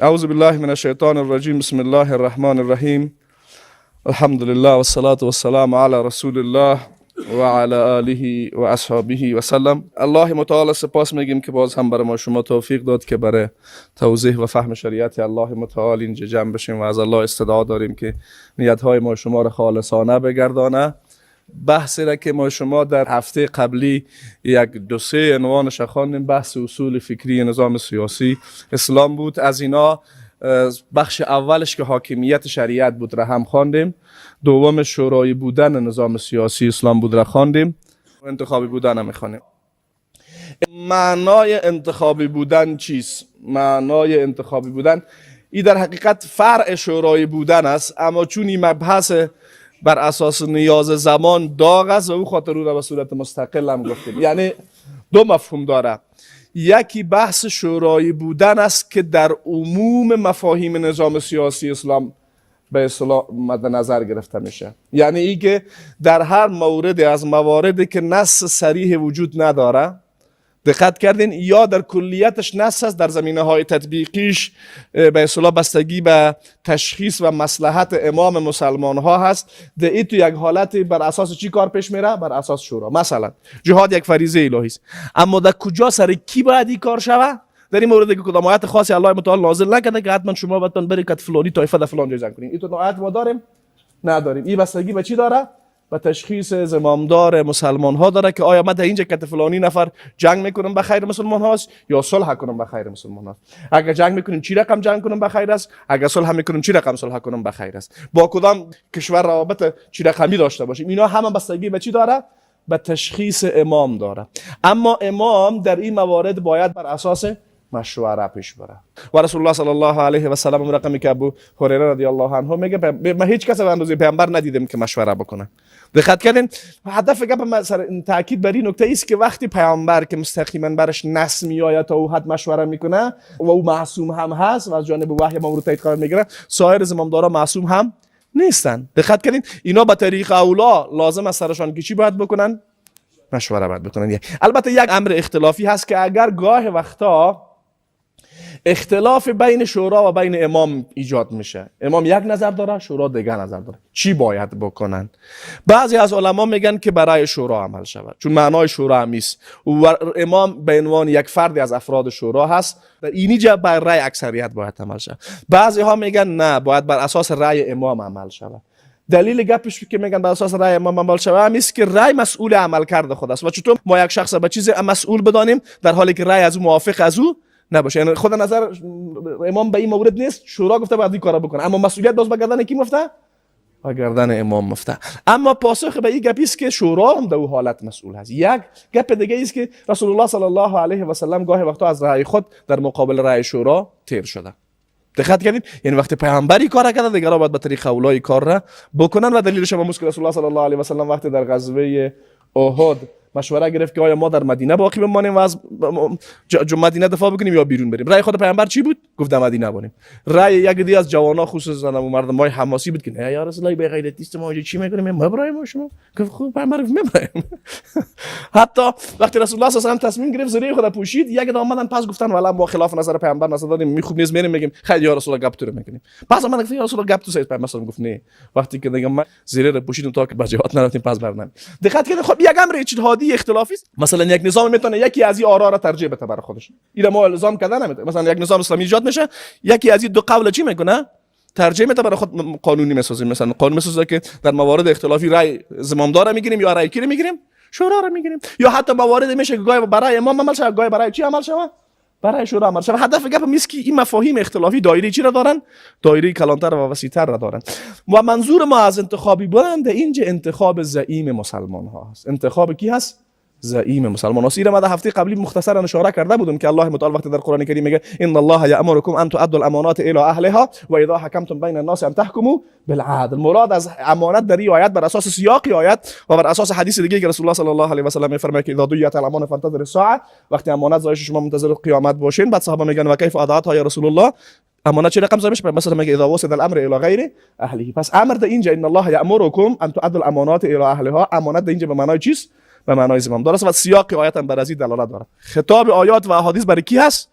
اعوذ بالله من الشیطان الرجیم. بسم الله الرحمن الرحیم. الحمد لله والصلاة والسلام على رسول الله و علی آله و اصحابه و سلم. الله متعال سپاس میگیم که باز هم برای ما شما توفیق داد که برای توضیح و فهم شریعت الله متعال اینجا جمع بشیم و از الله استدعا داریم که نیتهای ما شما را خالصانه بگردانه. بحثی را که ما شما در هفته قبلی یک دو سه عنوانش خواندیم، بحث اصول فکری نظام سیاسی اسلام بود. از اینا بخش اولش که حاکمیت شریعت بود را هم خواندیم، دوم شورای بودن نظام سیاسی اسلام بود را خواندیم، انتخابی بودن هم میخوانیم. معنای انتخابی بودن چیست؟ معنای انتخابی بودن این در حقیقت فرع شورای بودن است، اما چون این مبحث بر اساس نیاز زمان داغ است و او خاطر او را به صورت مستقل هم گفتیم. یعنی دو مفهوم داره. یکی بحث شورای بودن است که در عموم مفاهیم نظام سیاسی اسلام به اصطلاح مد نظر گرفته میشه، یعنی ای که در هر مورد از مواردی که نص صریح وجود نداره، دقت کردین، یا در کلیتش نص است، در زمینه های تطبیقیش به اصطلاح بستگی به تشخیص و مصلحت امام مسلمان ها هست، ده ای تو یک حالت بر اساس چی کار پیش میره؟ بر اساس شورا. مثلا جهاد یک فریضه الهی است، اما در کجا سر کی باید این کار شوه؟ در این مورد که کدام آیت خاصی الله متعال نازل نکرده که حتما شما باید برید که فلانی طایفه در فلان جای جنگ کنین. این تو آیت ما داریم؟ نداریم. این بستگی به چی داره؟ و تشخیص زمامدار مسلمان ها داره که آیا من در اینجا که فلانی نفر جنگ میکنم به خیر مسلمان هاست یا صلح کنم به خیر مسلمان هاست. اگر جنگ میکنیم چی رقم جنگ کنم به خیر است، اگر صلح میکنیم چی رقم صلح کنم به خیر است، با کدام کشور روابط چی رقمی داشته باشیم. اینا همه بستگی به چی داره؟ به تشخیص امام داره. اما امام در این موارد باید بر اساس مشوره پیش بره. و رسول الله صلی الله علیه و سلم رقمی که ابو هریره رضی الله عنه میگه من هیچ کس به اندازه پیامبر ندیدم که مشوره بکنه. دقت کردین؟ هدف گپ ما تاکید بر این نکته است که وقتی پیامبر که مستقیما برش نص میآید تا او حد مشوره میکنه و او معصوم هم هست و از جانب وحی مورد تایید قرار میگیره، سایر زمامدارا معصوم هم نیستن. دقت کردین؟ اینا به طریق اولا لازم است سرشان که چی باید بکنن؟ مشوره باید بکنن. البته یک امر اختلافی هست که اگر گاه وقتا اختلاف بین شورا و بین امام ایجاد میشه، امام یک نظر داره، شورا دیگر نظر داره، چی باید بکنن؟ بعضی از علما میگن که برای شورا عمل شود، چون معنای شورا هم است و امام به عنوان یک فردی از افراد شورا هست، در اینی جا بر رأی اکثریت باید عمل شود. بعضی ها میگن نه، باید بر اساس رأی امام عمل شود. دلیل گپش که میگن بر اساس رأی امام عمل شود هم است که رأی مسئول عمل کرده خود است و چطور ما یک شخص به چیز مسئول بدانیم در حالی که رأی از او موافق از او نباشه. یعنی خود نظر امام به این مورد نیست، شورا گفته باید این کارا بکنه، اما مسئولیت باز به گردن کی مفته؟ به گردن امام مفته. اما پاسخ به این گپی است که شورا هم در اون حالت مسئول هست. یک گپ دیگه است که رسول الله صلی الله علیه و سلم گاهی وقتا از رأی خود در مقابل رأی شورا تیر شده. دقت کردید؟ یعنی وقتی پیامبری کار کرده دیگران باید به طریق اولای کار را بکنن و دلیلش هم که رسول الله صلی الله علیه و سلم وقتی در غزوه احد مشوره گرفت که آیا ما در مدینه باقی بمانیم و از مدینه دفاع بکنیم یا بیرون بریم. رأی خود پیامبر چی بود؟ گفت در مدینه بمانیم. رأی یک دی از جوانا خصوصا مردمای حماسی بود که نه یا رسول الله به غیرتیست ما چی میکنیم؟ ما برای ما شما گفت خوب پیامبر میبریم. حتی وقتی رسول الله صلی الله علیه و تصمیم گرفت زره خود پوشید، یک دی آمدن پس گفتن والا ما خلاف نظر پیامبر نظر دادیم، می خوب نیست میریم میگیم خیر یا رسول الله گپ تو رو میکنیم. پس من گفتم یا رسول الله گپ تو سید پیامبر گفت نه، وقتی که دیگه ما زره رو پوشیدیم تا که به جهاد نرفتیم پس برنامه. دقت کردید؟ خب یک امر اجتهادی اختلافی است. مثلا یک نظام میتونه یکی از این آرا را ترجیح بده برای خودش، اینا ما الزام کردن نمیتونه. مثلا یک نظام اسلامی ایجاد میشه، یکی از این دو قول چی میکنه؟ ترجیح میده برای خود قانونی میسازه. مثلا قانون میسازه که در موارد اختلافی رأی زمامدار میگیریم یا رأی کی رو میگیریم؟ شورا رو میگیریم. یا حتی موارد میشه که گاهی برای امام عمل شود، گاهی برای چی عمل شود؟ برای شورا عمل شود. هدف گپ میست که این مفاهیم اختلافی دایره چی را دارن؟ دایره کلانتر و وسیع‌تر را دارن. و منظور ما از انتخابی بودن اینجا انتخاب زعیم مسلمان ها هست. انتخاب کی هست؟ زعیم مسلمان هست. ما در هفته قبلی مختصرا اشاره کرده بودم که الله متعال وقتی در قرآن کریم میگه ان الله یأمرکم ان تؤدوا الامانات الی اهلها و اذا حکمتم بین الناس ان تحکموا بالعدل. مراد از امانت در این آیت بر اساس سیاق آیت و بر اساس حدیث دیگه که رسول الله صلی الله علیه و سلم میفرماید که اذا ضیعت الامانه فانتظروا الساعه، وقتی امانت ضایع شما منتظر قیامت باشین. بعد صحابه میگن و کیف اضاعتها یا رسول الله، امانت چه رقم ضایع میشه؟ مثلا میگه اذا وصل الامر الى غیره اهله. پس امر در اینجا ان الله یأمرکم ان تؤدوا الامانات الى اهلها، امانت در اینجا به معنای چیست؟ به معنای زمام داره و سیاق آیات هم بر از این دلالت داره. خطاب آیات و احادیث برای کی هست؟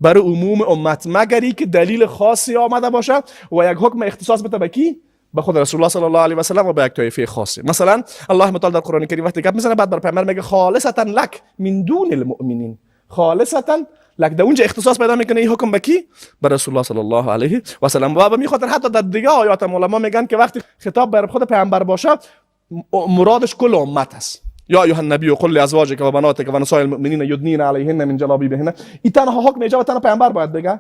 برای عموم امت، مگری که دلیل خاصی آمده باشه و یک حکم اختصاص بده به کی؟ به خود رسول الله صلی الله علیه و سلم و به یک طایفه خاصی. مثلا الله متعال در قرآن کریم وقتی گپ میزنه بعد بر پیامبر میگه خالصتا لک من دون المؤمنین، خالصتا لک، در اونجا اختصاص پیدا میکنه این حکم به کی؟ به رسول الله صلی الله علیه و سلم. و به می خاطر حتی در دیگه آیات علما میگن که وقتی خطاب بر خود پیامبر باشه مرادش کل امت است. یا ایها النبی قل لازواجک و بناتک و نساء المؤمنین یدنین علیهن من جلابیبهن. این تنها حکم ایجاب تنها پیامبر باید بگه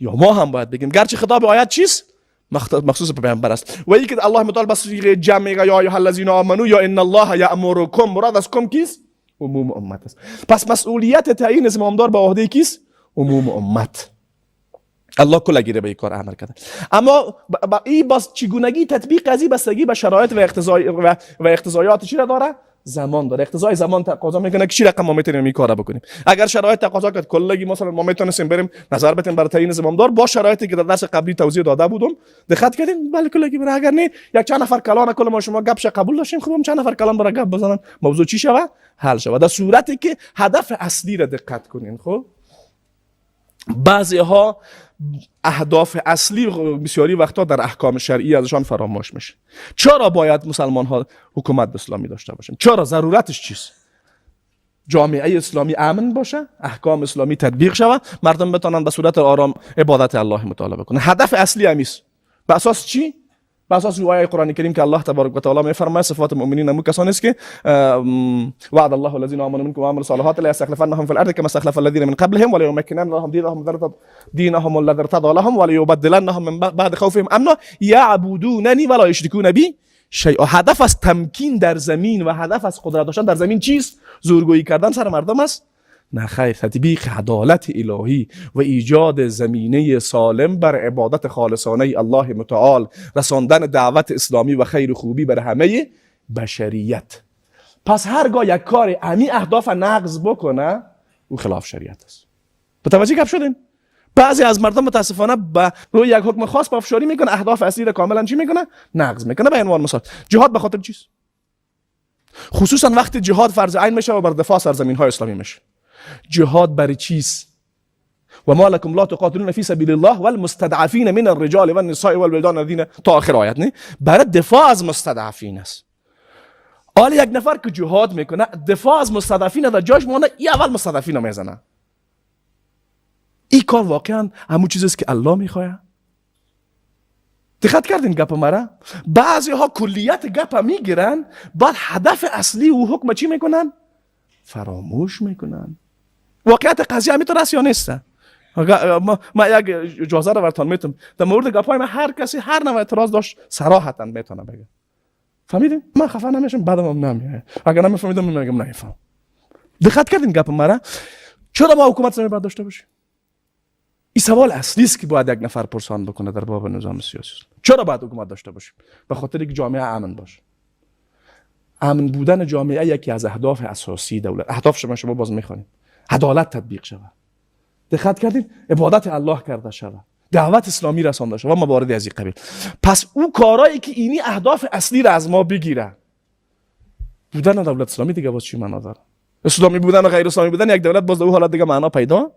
یا ما هم باید بگیم، گرچه خطاب آیات چیست؟ مخصوص به پیامبر است. و اینکه الله متعال بس صيغه جمع میگه یا ایها الذین آمنوا یا ان الله یأمرکم، مراد از کم کیست؟ عموم امت است. پس مسئولیت تعیین زمامدار به عهده کیست؟ عموم امت. الله کلگیره به این کار امر کرده. اما این باز چگونگی تطبیق از این بستگی به شرایط و اقتضایات چی را داره؟ زمان داره. اقتضای زمان تقاضا میکنه که چی رقم ما میتونیم این کارا بکنیم. اگر شرایط تقاضا کرد کلگی مثلا ما میتونیم بریم نظر بدیم برای تعیین زمامدار با شرایطی که در درس قبلی توضیح داده بودم دقت کردین؟ بله کلگی برای. اگر نه یک چند نفر کلان کل ما شما گپش قبول داشتیم، خب چند نفر کلان برای گپ بزنن موضوع چی شوه؟ حل شوه. در صورتی که هدف اصلی را دقت کنین. خب بعضی ها اهداف اصلی بسیاری وقتا در احکام شرعی ازشان فراموش میشه. چرا باید مسلمان ها حکومت اسلامی داشته باشن؟ چرا ضرورتش چیست؟ جامعه اسلامی امن باشه، احکام اسلامی تطبیق شود، مردم بتونن به صورت آرام عبادت الله متعال بکنن. هدف اصلی همیست. به اساس چی؟ به اساس آیه قرآن کریم که الله تبارک و تعالی میفرماید صفات مؤمنین همون کسانی است که وعد الله الذین آمنوا منکم وعملوا الصالحات لیستخلفنهم فی الارض کما استخلف الذین من قبلهم ولیمکنن لهم دینهم الذی ارتضى لهم ولیبدلنهم من بعد خوفهم امنا یعبدوننی ولا یشرکون بی شیئا. هدف از تمکین در زمین و هدف از قدرت داشتن در زمین چیست؟ زورگویی کردن سر مردم است؟ نه خیر، تطبیق عدالت الهی و ایجاد زمینه سالم بر عبادت خالصانه الله متعال، رساندن دعوت اسلامی و خیر و خوبی بر همه بشریت. پس هرگاه یک کار امی اهداف نقض بکنه او خلاف شریعت است. متوجه گپ شدین؟ بعضی از مردم متاسفانه به روی یک حکم خاص پافشاری میکنه، اهداف اصلی را کاملا چی میکنه؟ نقض میکنه. به عنوان مثال جهاد به خاطر چیست؟ خصوصا وقتی جهاد فرض عین میشه و بر دفاع سرزمین های اسلامی میشه. جهاد برای چیست؟ و ما لكم لا تقاتلون فی سبیل الله والمستضعفین من الرجال والنساء والولدان الذین، تا آخر آیت. نه برای دفاع از مستضعفین است. حالا یک نفر که جهاد میکنه دفاع از مستضعفین در جاش مونه، ای اول مستضعفین رو میزنه. این کار واقعا همون چیزی است که الله میخواد؟ دقت کردین گپ مرا؟ بعضی ها کلیت گپ میگیرن بعد هدف اصلی و حکم چی میکنن؟ فراموش میکنن. واقعیت قضیه همینطور است یا نیست؟ ما یک اجازه رو براتون میتونم در مورد گپای من هر کسی هر نوع اعتراض داشت صراحتا میتونه بگه. فهمیدین؟ من خفه نمیشم، بعدم هم نمیاد. اگر نمیفهمیدم میگم نمیفهم. دقت کردین گپ مرا؟ چرا ما حکومت اسلامی باید داشته باشیم؟ این سوال اصلی است که باید یک نفر پرسان بکنه در باب نظام سیاسی. چرا باید حکومت داشته باشیم؟ به خاطر اینکه جامعه امن باشه. امن بودن جامعه یکی از اهداف اساسی دولت. اهداف شما باز میخوانید. عدالت تطبیق شود. دقت کردین؟ عبادت الله کرده شود. دعوت اسلامی رسانده شود و موارد از این قبیل. پس او کارایی که اینی اهداف اصلی را از ما بگیره. بودن دولت اسلامی دیگه باز چی معنا داره؟ اسلامی بودن و غیر اسلامی بودن یک دولت باز در اون حالت دیگه معنا پیدا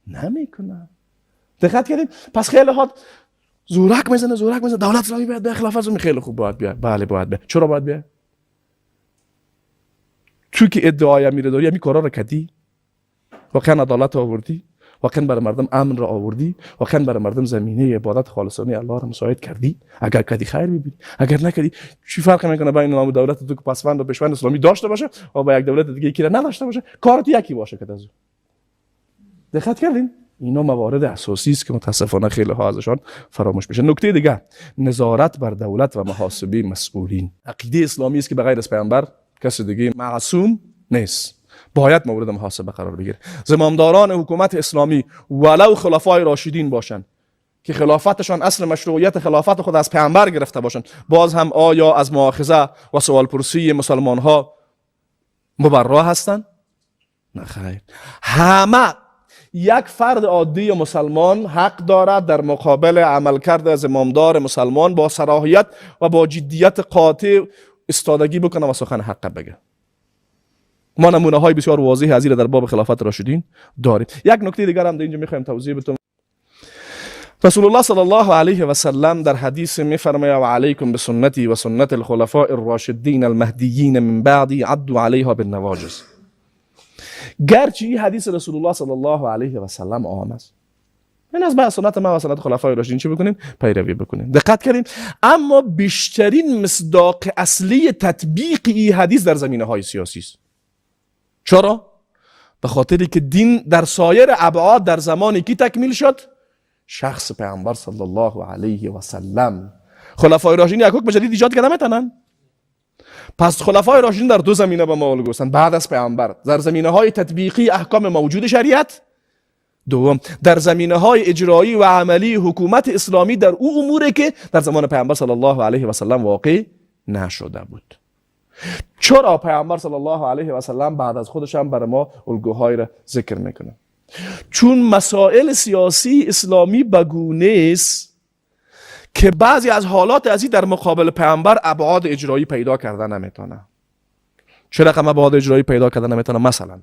نمیکنه. دقت کردین؟ پس خیلی ها زورک میزنه دولت اسلامی باید به خلافت اسلامی. خیلی خوب باید بیاد. بله باید بیاد. چرا باید بیاد؟ تو که ادعای میره داری همین کارا رو کردی؟ واقعا عدالت آوردی؟ واقعا برای مردم امن را آوردی؟ واقعا برای مردم زمینه عبادت خالصانه الله را مساعد کردی؟ اگر کردی خیر میبینی، اگر نکردی چی فرق میکنه بین نام دولت تو که پسوند و پیشوند اسلامی داشته باشه و با یک دولت دیگه یکی را نداشته باشه؟ کارت یکی باشه که از. دقت کردین؟ اینا موارد اساسی است که متاسفانه خیلی ها ازشان فراموش میشه. نکته دیگه، نظارت بر دولت و محاسبه مسئولین. عقیده اسلامی است که بغیر از پیامبر کسی دیگه معصوم نیست، باید مورد محاسبه قرار بگیره. زمامداران حکومت اسلامی ولو خلفای راشدین باشن که خلافتشان اصل مشروعیت خلافت خود از پیامبر گرفته باشن، باز هم آیا از مؤاخذه و سوال پرسی مسلمان ها مبرا هستند؟ نه خیر. همه یک فرد عادی مسلمان حق دارد در مقابل عملکرد زمامدار مسلمان با صراحیت و با جدیت قاطع استادگی بکنه و سخن حق بگه. ما نمونه های بسیار واضح از این در باب خلافت راشدین داریم. یک نکته دیگر هم در اینجا میخوایم توضیح بدم. رسول الله صلی الله علیه و سلم در حدیث میفرماید: و علیکم بسنتی و سنت الخلفاء الراشدین المهدیین من بعدی عضوا علیها بالنواجذ. گرچه این حدیث رسول الله صلی الله علیه و سلم عام است، این از بعد سنت ما و سنت خلفای راشدین چی بکنین؟ پیروی بکنین. دقت کردین؟ اما بیشترین مصداق اصلی تطبیق این حدیث در زمینه های سیاسی است. چرا؟ به خاطری که دین در سایر ابعاد در زمانی که تکمیل شد، شخص پیامبر صلی الله علیه و سلم. خلفای راشدین یک حکم جدید ایجاد کردن میتونن؟ پس خلفای راشدین در دو زمینه به ما الگو هستند بعد از پیامبر: در زمینه های تطبیقی احکام موجود شریعت، دوم در زمینه های اجرایی و عملی حکومت اسلامی در او اموری که در زمان پیامبر صلی الله علیه و سلم واقع نشده بود. چرا پیامبر صلی الله علیه و سلم بعد از خودش هم برای ما الگوهای را ذکر میکنه؟ چون مسائل سیاسی اسلامی بگونه است که بعضی از حالات ازی در مقابل پیامبر ابعاد اجرایی پیدا کردن نمیتونه. چه رقم ابعاد اجرایی پیدا کردن نمیتونه؟ مثلا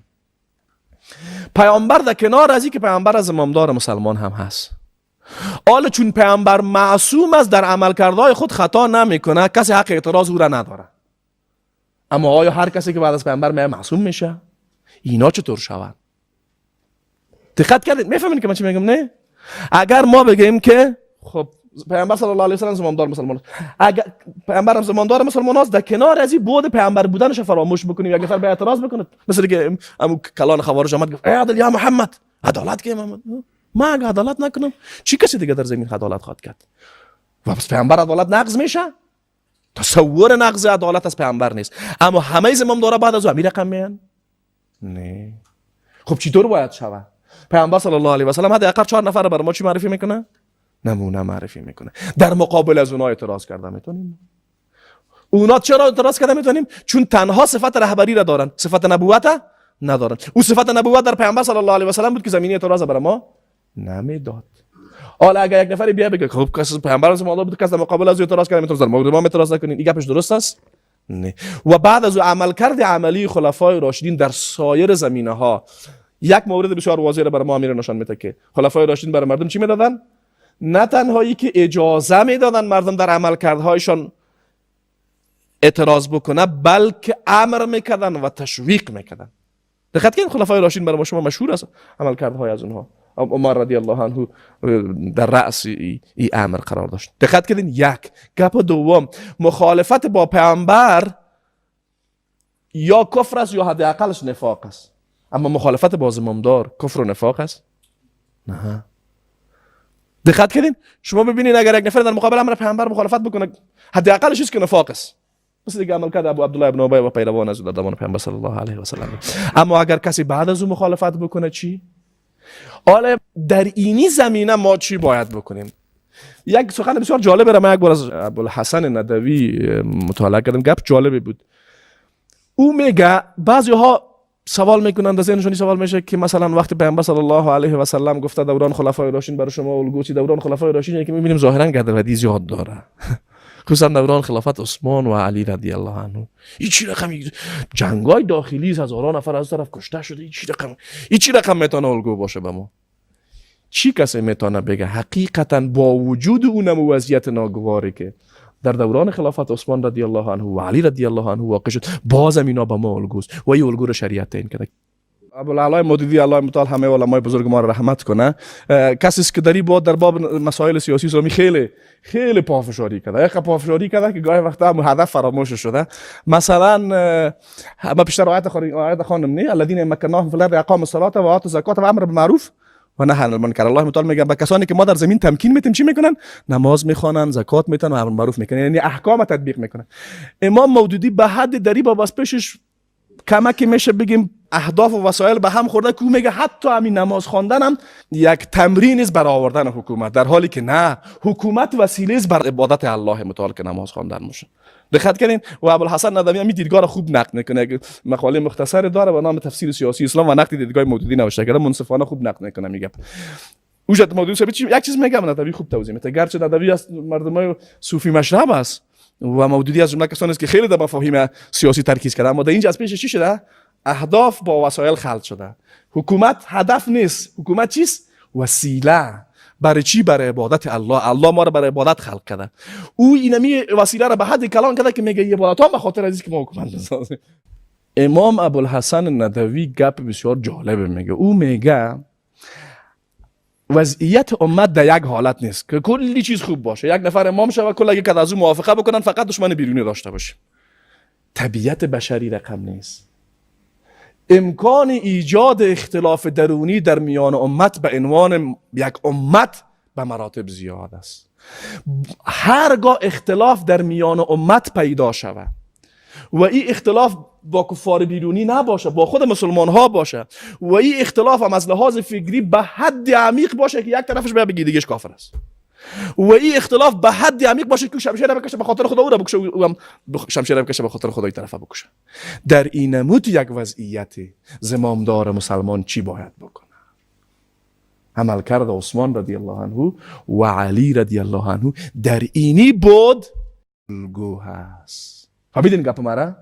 پیامبر در کنار ازی که پیامبر از امامدار مسلمان هم هست، حالا چون پیامبر معصوم است در عملکردهای خود خطا نمیکنه، کسی حق اعتراض او را نداره. اما آیا هر کسی که بعد از پیامبر معصوم میشه؟ اینا چطور شود؟ دقت کردید؟ میفهمید که من چی میگم؟ نه؟ اگر ما بگیم که خب پیامبر صلی الله علیه و سلم زمامدار مسلمان است، اگر پیامبر زمامدار مسلمان است، در کنار از این بود پیامبر بودنش فراموش بکنیم، یک نفر به اعتراض بکنه، مثل که امو کلان خوارج آمد گفت ای عدل یا محمد، عدالت که محمد، ما اگه عدالت نکنم چی کسی دیگه در زمین عدالت خواهد کرد؟ و پس پیامبر عدالت نقض میشه؟ تصور نقض عدالت از پیامبر نیست، اما همه زمامدارا بعد از او همین رقم میان؟ نه. خب چطور باید شود؟ پیامبر صلی الله علیه و سلم حداقل 4 نفر برای ما چی معرفی میکنه؟ نمونه معرفی میکنه. در مقابل از اونها اعتراض کرده میتونیم. اونا چرا اعتراض کرده میتونیم؟ چون تنها صفت رهبری را دارن، صفت نبوت ندارن. او صفت نبوت در پیامبر صلی الله علیه و سلم بود که زمینی اعتراض برای ما نمیداد. حالا اگر یک نفر بیا بگه خب کس پیامبر صلی الله بود که در مقابل از اعتراض کرده میتونه در مورد ما اعتراض نکنین، این گپش درست است؟ نه. و بعد از عملکرد عملی خلفای راشدین در سایر زمینه ها، یک مورد بسیار واضح را برای ما امیر نشان میده که خلفای راشدین برای مردم چی میدادن؟ نه تنهایی که اجازه میدادن مردم در عملکردهایشان اعتراض بکنه، بلکه امر میکردن و تشویق میکردن. دقت کنید خلفای راشدین برای ما شما مشهور است عملکردهای از اونها. عمر رضی الله عنه در رأس ای امر قرار داشت. دقت کنید. یک گپ دوم، مخالفت با پیامبر یا کفر است یا حداقلش نفاق است، اما مخالفت با زمامدار کفر و نفاق است؟ نه. دقت کردین؟ شما ببینید اگر یک نفر در مقابل امر پیامبر مخالفت بکنه، حداقلش چیزی که نفاق است. مثل دیگه عمل کرد ابو عبدالله ابن ابی و پیروان از زمان پیامبر صلی الله علیه و سلم. اما اگر کسی بعد از اون مخالفت بکنه چی؟ حالا در اینی زمینه ما چی باید بکنیم؟ یک سخن بسیار جالب را من یک بار از ابوالحسن ندوی مطالعه کردم، گپ جالبی بود. او میگه بعضی‌ها سوال میکنند، از ذهنشون سوال میشه که مثلا وقتی پیامبر صلی الله علیه و سلم گفته دوران خلفای راشدین برای شما الگوچی، دوران خلفای راشدین که میبینیم ظاهرا گردودی زیاد داره، خصوصا دوران خلافت عثمان و علی رضی الله عنه. این چی رقم جنگای داخلی هزاران نفر از طرف کشته شده، این چی رقم میتونه الگو باشه به ما؟ چی کسی میتونه بگه حقیقتا با وجود اون وضعیت ناگواری که در دوران خلافت عثمان رضی الله عنه و علی رضی الله عنه واقع شد، بازم اینا به ما الگوست و این الگو رو شریعت تعیین کرده. ابوالعلا مودودی الله متعال همه علمای بزرگ ما را رحمت کنه، کسی است که در باب مسائل سیاسی اسلامی خیلی پافشاری کرده، یک پافشاری کرده که گاهی وقتا هم هدف فراموش شده. مثلا ما پیشتر آیت خواندم نه الذين مكناهم في الارض اقاموا الصلاه و اتوا الزکات و امر بالمعروف و نهی عن المنکر. الله متعال میگه به کسانی که ما در زمین تمکین میتیم چی میکنن؟ نماز میخوانن، زکات میتن و امر معروف میکنن، یعنی احکام تطبیق میکنن. امام مودودی به حد دری با بس پیشش کمکی میشه بگیم اهداف و وسایل به هم خورده که میگه حتی همین نماز خواندن هم یک تمرین است برای آوردن حکومت، در حالی که نه، حکومت وسیله است بر عبادت الله متعال که نماز خواندن میشه. دقت کنین. و ابوالحسن ندوی هم دیدگاه را خوب نقد میکنه، مقاله مختصری داره به نام تفسیر سیاسی اسلام و نقد دیدگاه مودودی نوشته کرده، منصفانه خوب نقد میکنه. میگه وجود مودودی ثابت یک چیز میگم، ندوی خوب توضیح میده، گرچه ندوی از مردمای صوفی مشرب است و مودودی از جمله کسانی است که خیلی در مفاهیم سیاسی ترکیز کرده، اما در اینجا از پیش چی شده؟ اهداف با وسایل خلط شده. حکومت هدف نیست. حکومت چیست؟ وسیله. برای چی؟ برای عبادت الله. الله ما رو برای عبادت خلق کرده. او اینمی وسیله رو به حد کلان کرده که میگه عبادت ها به خاطر از که ما حکومت بسازیم. امام ابوالحسن ندوی گپ بسیار جالب میگه. او میگه وضعیت امت در یک حالت نیست که کلی چیز خوب باشه، یک نفر امام شه و کل اگه که از او موافقه بکنن فقط دشمن بیرونی داشته باشه. طبیعت بشری رقم نیست. امکان ایجاد اختلاف درونی در میان امت به عنوان یک امت به مراتب زیاد است. هرگاه اختلاف در میان امت پیدا شود و این اختلاف با کفار بیرونی نباشه، با خود مسلمان ها باشه و این اختلاف هم از لحاظ فکری به حد عمیق باشه که یک طرفش بگه دیگهش کافر است و این اختلاف به حد عمیق باشه که شمشیر بکشه به خاطر خدا او را بکشه و هم شمشیر بکشه به خاطر خدای طرفه بکشه. در این نمود یک وضعیت زمامدار مسلمان چی باید بکنه؟ عمل کرد عثمان رضی الله عنه و علی رضی الله عنه در اینی بود الگو هست. فهمیدین گپ مرا؟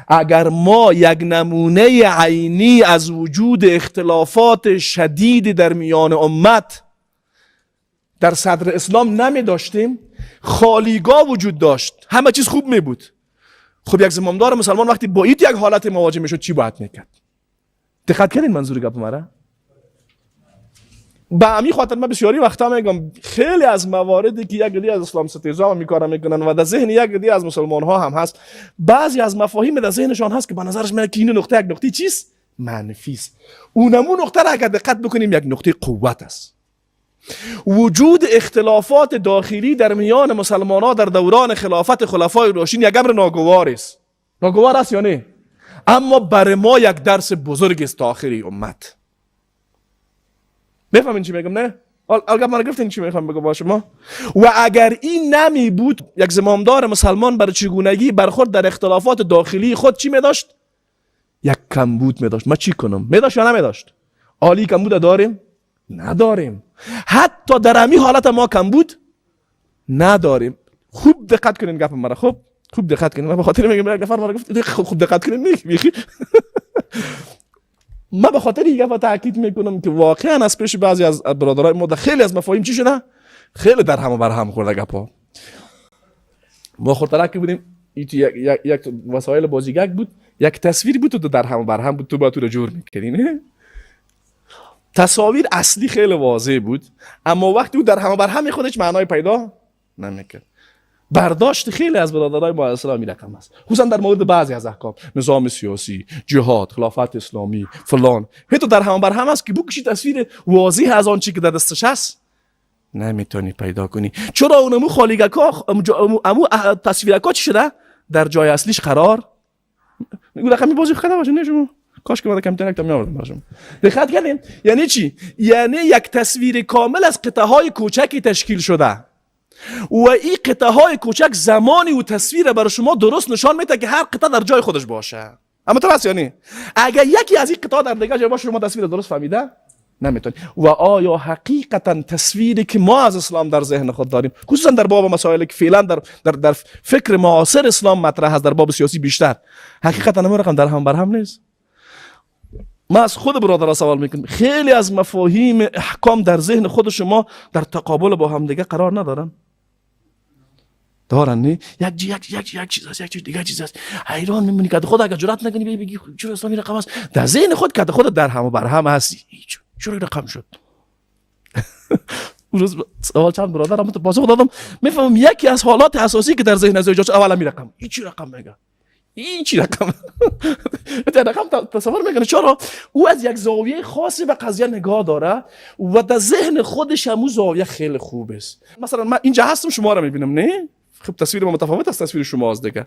اگر ما یک نمونه عینی از وجود اختلافات شدید در میان امت در صدر اسلام نمی داشتیم، خالیگاه وجود داشت، همه چیز خوب می بود، خب یک زمامدار مسلمان وقتی با این یک حالت مواجه می شد چی باید میکرد؟ دقت کردین منظور گپ مرا؟ به همین خاطر من بسیاری وقتا میگم خیلی از مواردی که یک عده از اسلام ستیزا میکارن میکنن و در ذهن یک عده از مسلمان ها هم هست، بعضی از مفاهیم در ذهنشان هست که به نظرش میاد که این نقطه یک نقطه چیست؟ منفی است. اونمون نقطه را اگر دقت بکنیم یک نقطه قوت است. وجود اختلافات داخلی در میان مسلمان ها در دوران خلافت خلفای راشدین یک امر ناگوار است. ناگوار است یا نه؟ اما برای ما یک درس بزرگ است تا آخر امت. بفهمین چی میگم نه؟ الگه من گفتین چی میخوام بگم با شما؟ و اگر این نمی بود یک زمامدار مسلمان برای چگونگی برخورد در اختلافات داخلی خود چی میداشت؟ یک کمبود میداشت. ما چی کنم؟ میداشت یا نمیداشت؟ عالی کمبود داریم؟ نداریم. حتی در همین حالت ما کمبود نداریم. خوب دقت کنین گپ مرا. خوب دقت کنین. من به خاطر میگم یک نفر مرا گفت خوب دقت کنین میخی. من به خاطر این گپ تاکید میکنم که واقعا از پیش بعضی از برادرای ما خیلی از مفاهیم چی شده؟ خیلی در هم و بر هم خورده گپا. ما خورترک بودیم یک وسایل بازیگک بود، یک تصویر بود تو در هم و بر هم بود، تو با تو رو جور میکردین. تصاویر اصلی خیلی واضح بود اما وقتی او در هم و بر هم خودش معنای پیدا نمیکرد. برداشت خیلی از برادرای ما اسلامی رقم است، خصوصا در مورد بعضی از احکام، نظام سیاسی، جهاد، خلافت اسلامی، فلان. تو در هم بر هم است که بکشی تصویر واضح از آن چی که در دستش هست نمیتونی پیدا کنی. چرا اونمو خالیگکا امو تصویرکا چی شده؟ در جای اصلیش قرار نگو رقمی بازی خدا باشه. نه شما کاش که من کمتر نکتم میآوردم براشون. دقت کردین؟ یعنی چی؟ یعنی یک تصویر کامل از قطعه های کوچکی تشکیل شده و این قطعه های کوچک زمانی و تصویر برای شما درست نشان میده که هر قطعه در جای خودش باشه. اما درست یعنی اگر یکی از این قطعه در دیگه جای باشه شما تصویر درست فهمیده نمیتونی. و آیا حقیقتا تصویری که ما از اسلام در ذهن خود داریم، خصوصا در باب مسائلی که فعلا در فکر معاصر اسلام مطرح است، در باب سیاسی بیشتر، حقیقتا همون رقم در هم بر هم نیست؟ ما از خود برادرها سوال میکنیم خیلی از مفاهیم احکام در ذهن خود شما در تقابل با هم دیگه قرار ندارن؟ دارن نه؟ یک چیز است، یک چیز دیگه چیز است. حیران میمونی که خود اگه جرأت نکنی بگی چرا اسلامی رقم است، در ذهن خود که خود در هم و بر هم هستی چرا رقم شد؟ اون روز سوال چند برادرم پاسخ دادم میفهمم یکی از حالات اساسی که در ذهن از ایجاد اولا می رقم این چی رقم میگه، این چی رقم رقم تصور میکنه. چرا؟ او از یک زاویه خاصی به قضیه نگاه داره و در ذهن خودش هم زاویه خیلی خوب است. مثلا من اینجا هستم شما رو میبینم نه؟ خب تصویر ما متفاوت است تصویر شما از دیگه.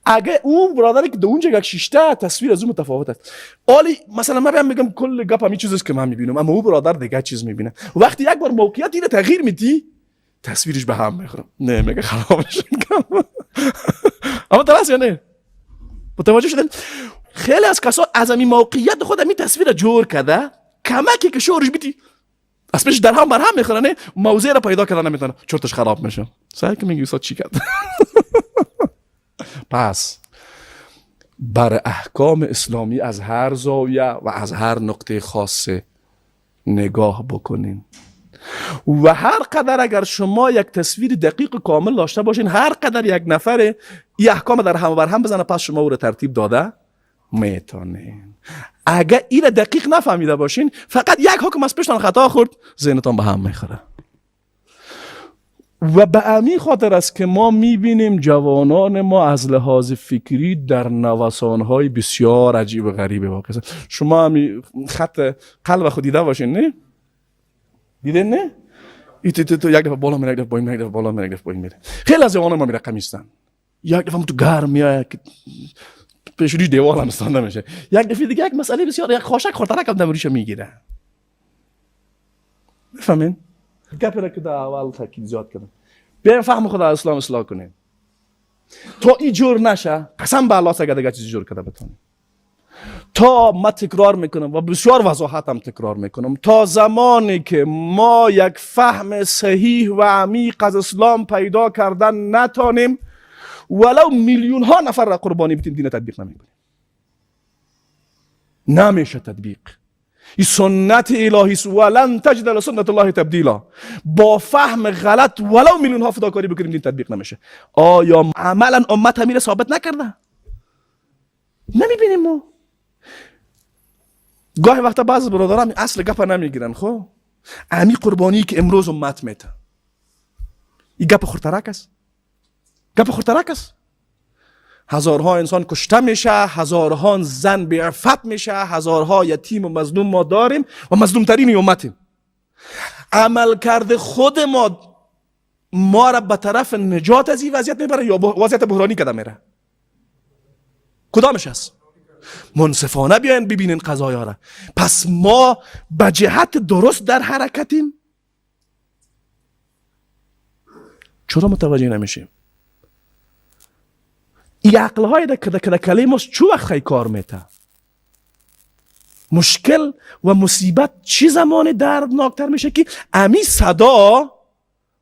اگه اون برادری که در اونجا یک شیشته تصویر از اون متفاوت است. عالی مثلا من میگم کل گپ همین چیزی است که من میبینم اما اون برادر دیگه چیز میبینه. وقتی یک بار موقعیت اینو تغییر میدی تصویرش به هم میخوره. نه میگه خرابش میکنم. اما درست یا نه؟ متوجه شدن؟ خیلی از کسا از همین موقعیت خود همین تصویر جور کرده کمکی که شورش بیتی اسمش در هم بر هم میخورنه موضوع را پیدا کردن نمیتونه چرتش خراب میشه. سعی که میگی استاد چی کرد؟ پس بر احکام اسلامی از هر زاویه و از هر نقطه خاص نگاه بکنین. و هر قدر اگر شما یک تصویر دقیق کامل داشته باشین، هر قدر یک نفر این احکام در هم بر هم بزنه، پس شما او رو ترتیب داده میتونین. اگر این دقیق نفهمیده باشین، فقط یک حکم از پیشتان خطا خورد، ذهنتان به هم میخوره. و به همین خاطر است که ما میبینیم جوانان ما از لحاظ فکری در نوسانهای بسیار عجیب و غریب واقع هستند. شما همی خط قلب خود دیده باشین، نه؟ دیدین نه؟ تو یک دفعه بالا میره، یک دفعه پایین میره، یک دفعه بالا میره، یک دفعه پایین میره. خیلی از جوانان ما میرقم نیستن. یک دفعه تو گرم میاد که پیش روی دیوار هم استانده میشه. یک دفعه دیگه یک مسئله بسیار یک خاشک خورترک هم دمریشو میگیره. بفهمین؟ گپی را که در اول تاکید زیاد کردم. بیایم فهم خدا اسلام اصلاح کنیم. تا این جور نشه، قسم به الله سگه دیگه چیزی جور کرده بتونیم. تا ما تکرار میکنم و بسیار وضاحت هم تکرار میکنم، تا زمانی که ما یک فهم صحیح و عمیق از اسلام پیدا کردن نتانیم، ولو میلیون ها نفر را قربانی بدیم، دین تطبیق نمیکنیم. نمیشه تطبیق. این سنت الهی است، ولن تجد لسنت الله تبدیلا. با فهم غلط ولو میلیون ها فداکاری بکنیم، دین تطبیق نمیشه. آیا عملا امت همین ثابت نکرده؟ نمیبینیم ما. گاهی وقتا بعض برادران اصل گپ نمیگیرن. خب امی قربانی که امروز امت میته، این گپ خورترک است. گپ خورترک است. هزارها انسان کشته میشه، هزارها زن بی عفت میشه، هزارها یتیم و مظلوم ما داریم و مظلوم ترین امتیم. عمل کرده خود ما را به طرف نجات از این وضعیت میبره یا وضعیت بحرانی کده میره؟ کدامش است؟ منصفانه بیاین ببینین قضایا را. پس ما به جهت درست در حرکتیم. چرا متوجه نمیشیم؟ این عقلهای در کلیموس چو وقت خیلی کار میته؟ مشکل و مصیبت چی زمان دردناکتر میشه که امی صدا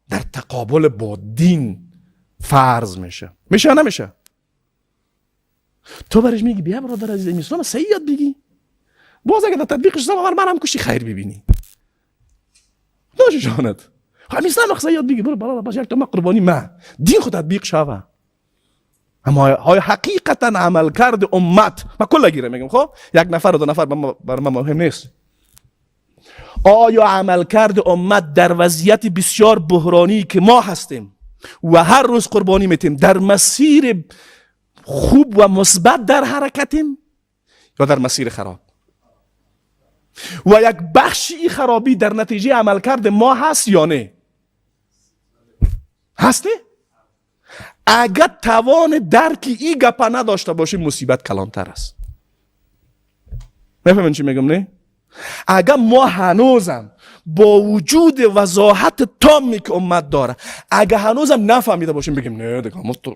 در تقابل با دین فرض میشه. میشه یا نمیشه؟ تو برش میگی بیا برادر عزیز اسلام صحیح یاد بگی، باز اگه در تطبیقش زمان من هم کشی خیر ببینی. نوش جانت. همین اسلام صحیح یاد بگی، برو بالا باش یک تا قربانی ما دین خود تطبیق شوه. اما های حقیقتا عمل کرد امت ما کلا گیره میگم. خب یک نفر و دو نفر برای من مهم نیست. آیا عمل کرد امت در وضعیت بسیار بحرانی که ما هستیم و هر روز قربانی میتیم، در مسیر خوب و مثبت در حرکتیم یا در مسیر خراب؟ و یک بخشی خرابی در نتیجه عمل کرد ما هست یا نه؟ هست نه؟ اگر توان درک این گپا نداشته باشیم مصیبت کلانتر است. میفهمین چی میگم نه؟ اگر ما هنوزم با وجود وضاحت تامی که امت داره، اگر هنوزم نفهمیده باشیم بگیم نه دیگه مطلب.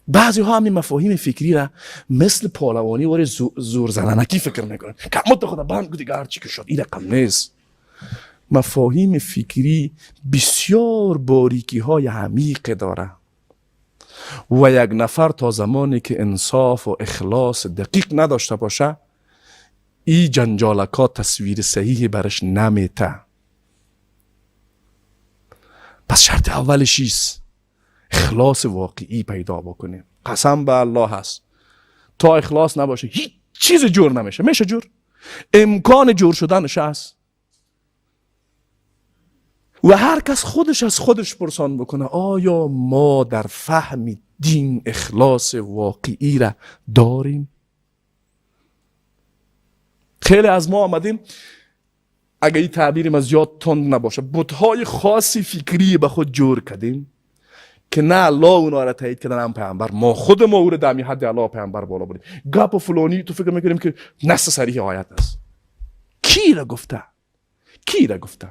بعضی ها همین مفاهیم فکری را مثل پالوانی و زور زنانکی فکر میکنن که مت خدا بند دیگه هرچی که شد این رقم نیست. مفاهیم فکری بسیار باریکی های عمیق داره و یک نفر تا زمانی که انصاف و اخلاص دقیق نداشته باشه، این جنجالکات تصویر صحیحی برش نمیته. پس شرط اولش ایست اخلاص واقعی پیدا بکنیم. قسم به الله هست تا اخلاص نباشه هیچ چیز جور نمیشه. میشه جور؟ امکان جور شدنش هست. و هر کس خودش از خودش پرسان بکنه آیا ما در فهم دین اخلاص واقعی را داریم؟ خیلی از ما آمدیم، اگه این تعبیریم از یاد تند نباشه، بت‌های خاصی فکری به خود جور کردیم که نه الله اونا را تایید کردن هم پیامبر، ما خود ما او را در حد الله پیامبر بالا بریم. گپ فلانی تو فکر میکنیم که نص صریح آیت است. کی را گفته؟ کی را گفته؟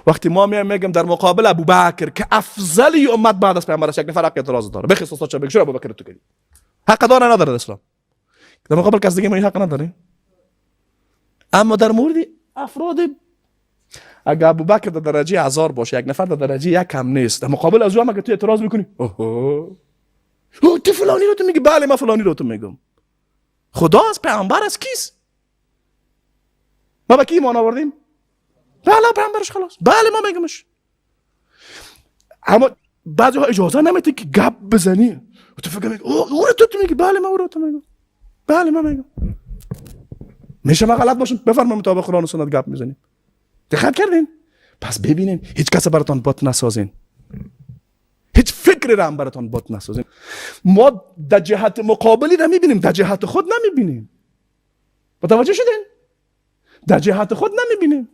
وقتی ما میگم در مقابل ابوبکر که افضلی امت بعد از پیامبر است، یک نفر حق اعتراض داره. بخیس استاد چه بگی چرا ابوبکر تو کردی؟ حق داره نداره در اسلام؟ در مقابل کس دیگه ما حق نداره. اما در مورد افراد اگه ابوبکر در درجه 1000 باشه، یک نفر در درجه 1 هم نیست، در مقابل از او هم اگه تو اعتراض میکنی اوه تو فلانی رو تو میگی؟ بله من فلانی رو تو میگم. خدا است، پیامبر است، کیست؟ ما به کی ایمان آوردیم؟ بله پیامبرش، خلاص. بله ما میگمش. اما بعضی ها اجازه نمیده که گپ بزنی. تو فکر میگی او رو تو میگی؟ بله من او رو تو میگم. بله من میگم. میشه ما غلط باشیم؟ بفرمایید مطابق قرآن و سنت گپ میزنیم. دقت کردین؟ پس ببینین هیچ کس براتون بت نسازین. هیچ فکری را هم براتون بت نسازین. ما در جهت مقابلی را میبینیم، در جهت خود نمیبینیم. متوجه شدین؟ در جهت خود نمیبینیم.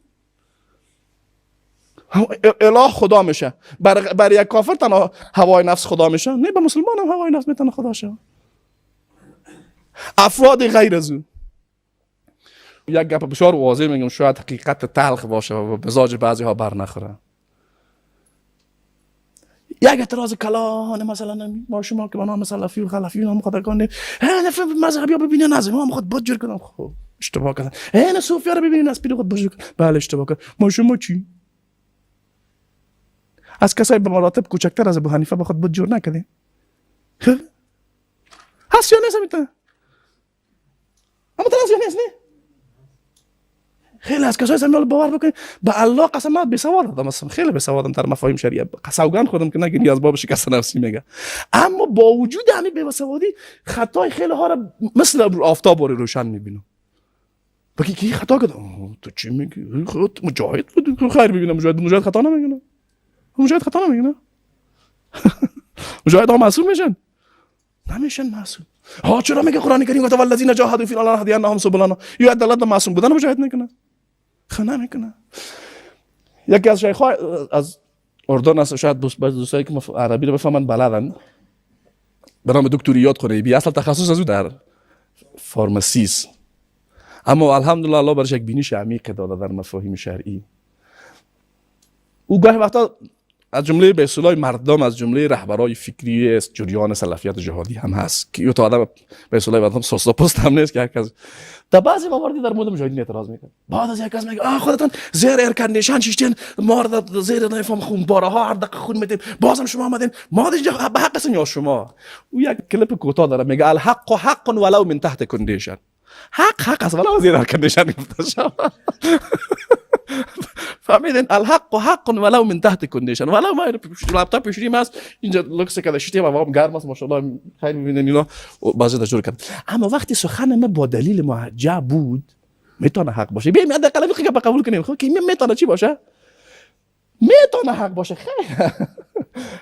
اله خدا میشه. برای یک کافر تنها هوای نفس خدا میشه؟ نه، به مسلمان هم هوای نفس میتونه خدا شه. افراد غیر از او. یک گپ بسیار واضح میگم، شاید حقیقت تلخ باشه و مزاج بعضی ها بر نخوره. یک اعتراض کلان مثلا ما شما که به نام سلفی و خلفی نام خدا کنه، نفر مذهبی ها ببینن از ما خود بود جور کنم. خب اشتباه کردن. نه صوفیا رو ببینن از پیر خود بود جور کنن. بله اشتباه کردن. ما شما چی؟ از کسایی به مراتب کوچکتر از ابو حنیفه به خود بود جور نکردین؟ هست یا نیست میتونه؟ اما تناس یا نیست نه؟ خیلی از کسایی سمیال باور بکنید به الله قسم من بی‌سوادم، مثلا خیلی بی‌سوادم در مفاهیم شریعت، سوگند خودم که نگی از باب شکست نفسی میگه. اما با وجود همین بی‌سوادی خطای خیلی ها را مثل آفتاب روشن میبینم. بگی کی خطا کرد؟ تو چی میگی؟ خود مجاهد بود، خیر ببینم مجاهد خطا نمیکنه. مجاهد خطا نمیکنه. مجاهد ها معصوم میشن؟ نمیشن معصوم. ها چرا میگه قرآن کریم گفت والذین جاهدوا فینا لنهدینهم سبلنا؟ یا دلالت معصوم بودن مجاهد نکنه؟ خب نمیکنه. یکی از شیخ‌ها از اردن است، شاید دوستایی که عربی رو بفهمن بلدن، به نام دکتر یاد قریبی، اصلا تخصص از او در فارماسیست، اما الحمدلله الله برش یک بینش عمیق داده در مفاهیم شرعی. او گاهی وقتا از جمله به اصطلاح مردم، از جمله رهبرای فکری جریان سلفیت جهادی هم هست که تو آدم به اصطلاح مردم سوستا پست هم نیست که هر کس در بعضی مواردی در مورد مجاهدین اعتراض میکنه. بعد از یک کس میگه خودتون زیر ایر کندیشن شیشتین، ما رو زیر نفهم خون باره ها هر دقیقه خون میدیم، بازم شما آمدین ما دیگه به حق هستین یا شما؟ او یک کلیپ کوتاه داره میگه الحق حق ولو من تحت کندیشن. حق است ولو زیر کندیشن گفته شما. فهمیدین؟ الحق حق ولو من تحت کندیشن. ولو ما لپتاپ پیشریم است اینجا لوکس کده شیتیم و وام گرم است ماشاءالله خیلی میبینین اینا بازی داشور کرد. اما وقتی سخن ما با دلیل محجب بود میتونه حق باشه. بیایم حداقل میخوام قبول کنیم خب که میتونه چی باشه؟ میتونه حق باشه. خیلی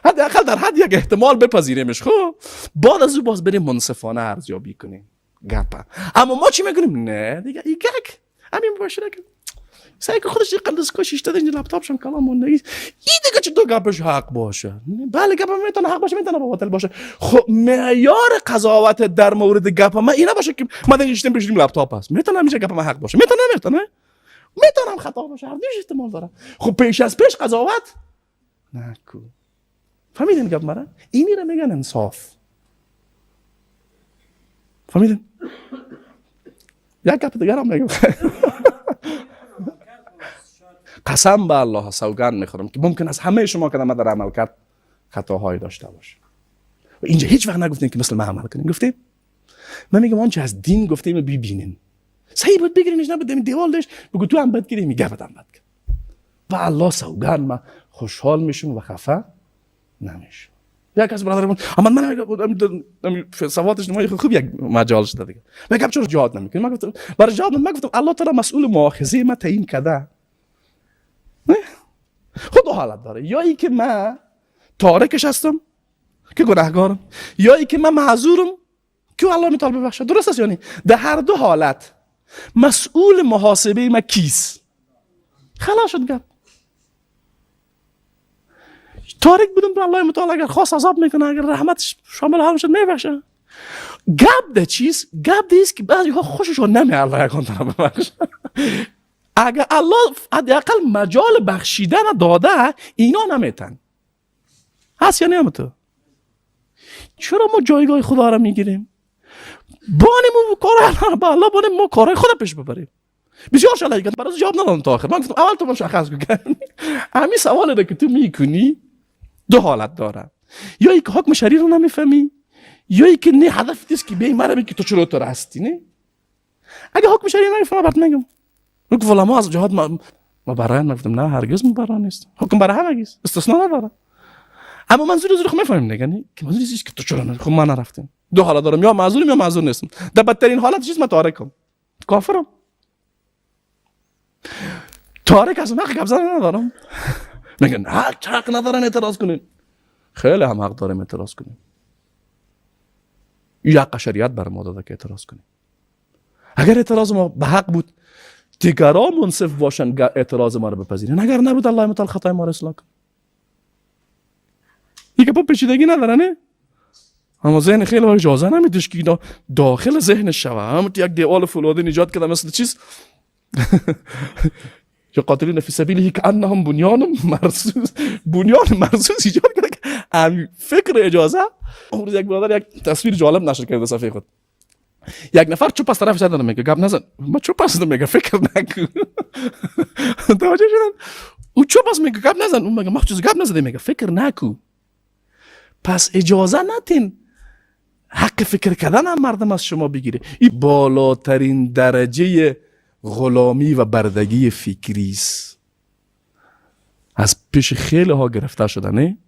حداقل در حد یک احتمال بپذیریمش. خب بعد از او باز بریم منصفانه ارزیابی کنیم گپا. اما ما چی میگیم؟ نه دیگه این گک همین باشه که سعی که خودش قلدس کشیش داده اینجا لپتاپشم کلام مونده این دیگه چه دو گپش حق باشه. بله گپ میتونه حق باشه، میتونه باطل باشه. خب معیار قضاوت در مورد گپ ما اینا باشه که ما دیگه شتیم بشیم لپتاپ است، میتونه همیشه گپ ما حق باشه، میتونم خطا باشه، هر دوش احتمال داره. خب پیش از پیش قضاوت نکو. فهمیدین گپ مرا؟ اینی رو میگن انصاف. فهمیدین؟ یک گپ دیگه هم میگم. قسم به الله سوگند میخورم که ممکن است همه شما که در عمل کرد خطاهایی داشته باشه. و اینجا هیچ وقت نگفتیم که مثل ما عمل کنیم. گفتیم من میگم آنچه از دین گفتیم ببینین. صحیح بود بگیرینش، نبود این دیوال داشت بگو تو هم بد کردی، میگه بدم بد کرد. و الله سوگند من خوشحال میشم و خفه نمیشم. یک از برادرمون اما من سوادش نمای خوب یک مجال شده دیگه. میگم چرا جهاد نمیکنی؟ من گفتم برای جهاد من گفتم الله تعالی مسئول مؤاخذه ما تعیین کرده. خود حالت داره، یا ای که من تارکش هستم که گناهگارم، یا ای که من معذورم که الله میتونه ببخشه. درست است یا نه؟ در هر دو حالت مسئول محاسبه ما کیست؟ خلاص شد گپ. تارک بودم به الله متعال، اگر خواست عذاب میکنه، اگر رحمتش شامل حال شد میبخشه. گپ ده چیز؟ گپ ده است که بعضی ها خوششون نمیاد الله یکان طرف ببخشه. اگر الله حداقل مجال بخشیدن داده اینا نمیتن. هست یا نه تو؟ چرا ما جایگاه خدا را میگیریم؟ بانیم کار با الله بانیم ما کارهای خود پیش ببریم. بسیار شلایی کرد برای جواب ندادم تا آخر. من گفتم اول تو مشخص کن. همین سوالی که تو میکنی دو حالت داره. یا یک حکم شرعی رو نمیفهمی، یا ای که نه هدف نیست که بیای مرا بگی تو چرا تو هستی. نه اگه حکم شریعه نمیفهمم برات میگم میگم والا ما از جهاد ما برای نگفتم نه هرگز ما برای نیست، حکم برای همه است، استثنا نداره. اما منظور از رو میفهمیم دیگه، که منظور نیست که تو چرا خب ما نرفتیم. دو حالت دارم، یا معذورم یا معذور نیستم. در بدترین حالت چیز من تارکم، کافرم. تارک از حق قبضه ندارم. میگن حق ندارن اعتراض کنین. خیلی هم حق داریم اعتراض کنیم. این حق شریعت بر ما داده که اعتراض کنیم. اگر اعتراض ما به حق بود دیگران منصف باشن اعتراض ما رو بپذیرن، اگر نبود الله متعال خطای ما رو اصلاح کن. این که با پیچیدگی نداره نه، اما ذهن خیلی اجازه نمیدهش که اینا داخل ذهنش شوه. هم یک دیوال فولادی ایجاد کرده مثل چیز یا قاتلین فی سبیله که انهم بنیان مرصوص ایجاد کرده که همین فکر اجازه. اون روز یک برادر یک تصویر جالب نشر کرده صفحه خود، یک نفر چوب از طرفش دادن میگه گپ نزن، ما چوب هستم میگه فکر نکن. توجه شدن؟ او چوب هست میگه گپ نزن، اون میگه ما چیز گپ نزده میگه فکر نکو. پس اجازه ندین حق فکر کردن هم مردم از شما بگیره. این بالاترین درجه غلامی و بردگی فکری است، از پیش خیلی ها گرفته شده. نه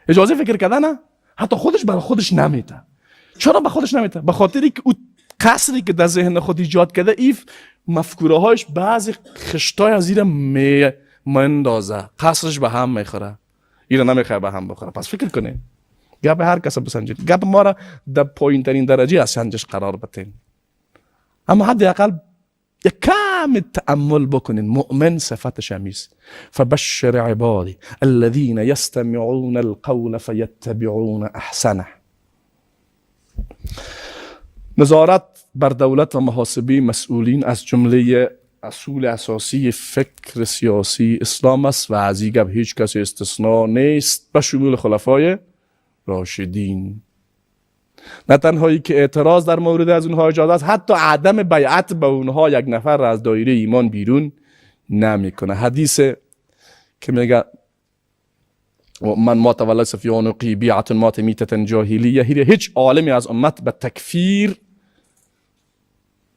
اجازه فکر کردن نه، حتی خودش برای خودش نمیده. چرا به خودش نمیده؟ به خاطری که او قصری که در ذهن خود ایجاد کرده ایف مفکوره هایش بعضی خشتای از ایره مندازه، قصرش به هم میخوره، ایره نمیخواه به هم بخوره. پس فکر کنین، گپ هر کس بسنجید، گپ ما را در پایین ترین درجه از سنجش قرار بدین. اما حداقل یک کم تأمل بکنین. مؤمن صفتش همیست فبشر عبادی الذین یستمعون القول فیتبعون احسنه. نظارت بر دولت و محاسبه مسئولین از جمله اصول اساسی فکر سیاسی اسلام است و از این گپ هیچ کسی استثناء نیست به شمول خلفای راشدین. نه تنهایی که اعتراض در مورد از اونها اجازه است، حتی عدم بیعت به اونها یک نفر را از دایره ایمان بیرون نمیکنه. حدیث که میگه من مات وليس في عنقه بیعة مات میتة جاهلیه، هیچ عالمی از امت به تکفیر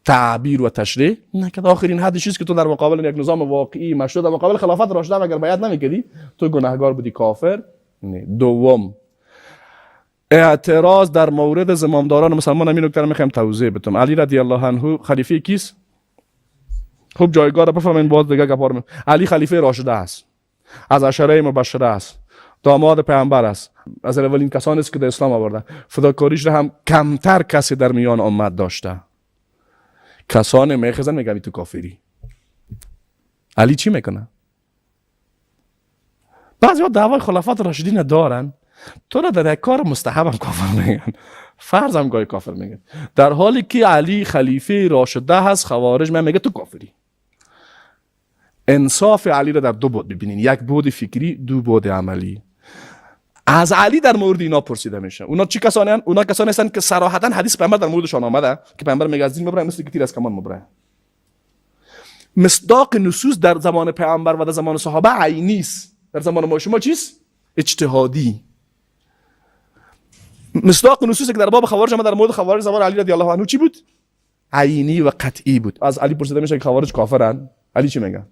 تعبیر و تشریح نکرد. آخرین حد چیزی که تو در مقابل یک نظام واقعی مشروع در مقابل خلافت راشده اگر بیعت نمیکردی تو گناهکار بودی، کافر. نه. دوم، اعتراض در مورد زمامداران مسلمان. همین نکته رو میخوایم توضیح بدم. علی رضی الله عنه خلیفه کیست؟ خب جایگاه رو بفهمین باز دیگه گپارم. علی خلیفه راشده است، از عشره مبشره است، داماد پیامبر است، از اولین کسانی است که در اسلام آورده. فداکاریش رو هم کمتر کسی در میان امت داشته. کسانی میخزن میگن تو کافری. علی چی میکنه؟ بعضی ها دعوای خلافت راشدین دارن، تو را در یک کار مستحب هم کافر میگن، فرض هم گاهی کافر میگن، در حالی که علی خلیفه راشده هست خوارج میگه تو کافری. انصاف علی را در دو بود ببینین، یک بود فکری، دو بود عملی. از علی در مورد اینا پرسیده میشه. اونا چی کسانی هستند؟ اونا کسانی هستند که صراحتا حدیث پیامبر در موردشان آمده که پیامبر میگه از دین مبره مثل که تیر از کمان مبره. مصداق نصوص در زمان پیامبر و در زمان صحابه عینی است، در زمان ما شما چیست؟ اجتهادی. مصداق نصوص که در باب خوارج آمده در مورد خوارج زمان علی رضی الله عنه چی بود؟ عینی و قطعی بود. از علی پرسیده میشه که خوارج کافرن، علی چی میگه؟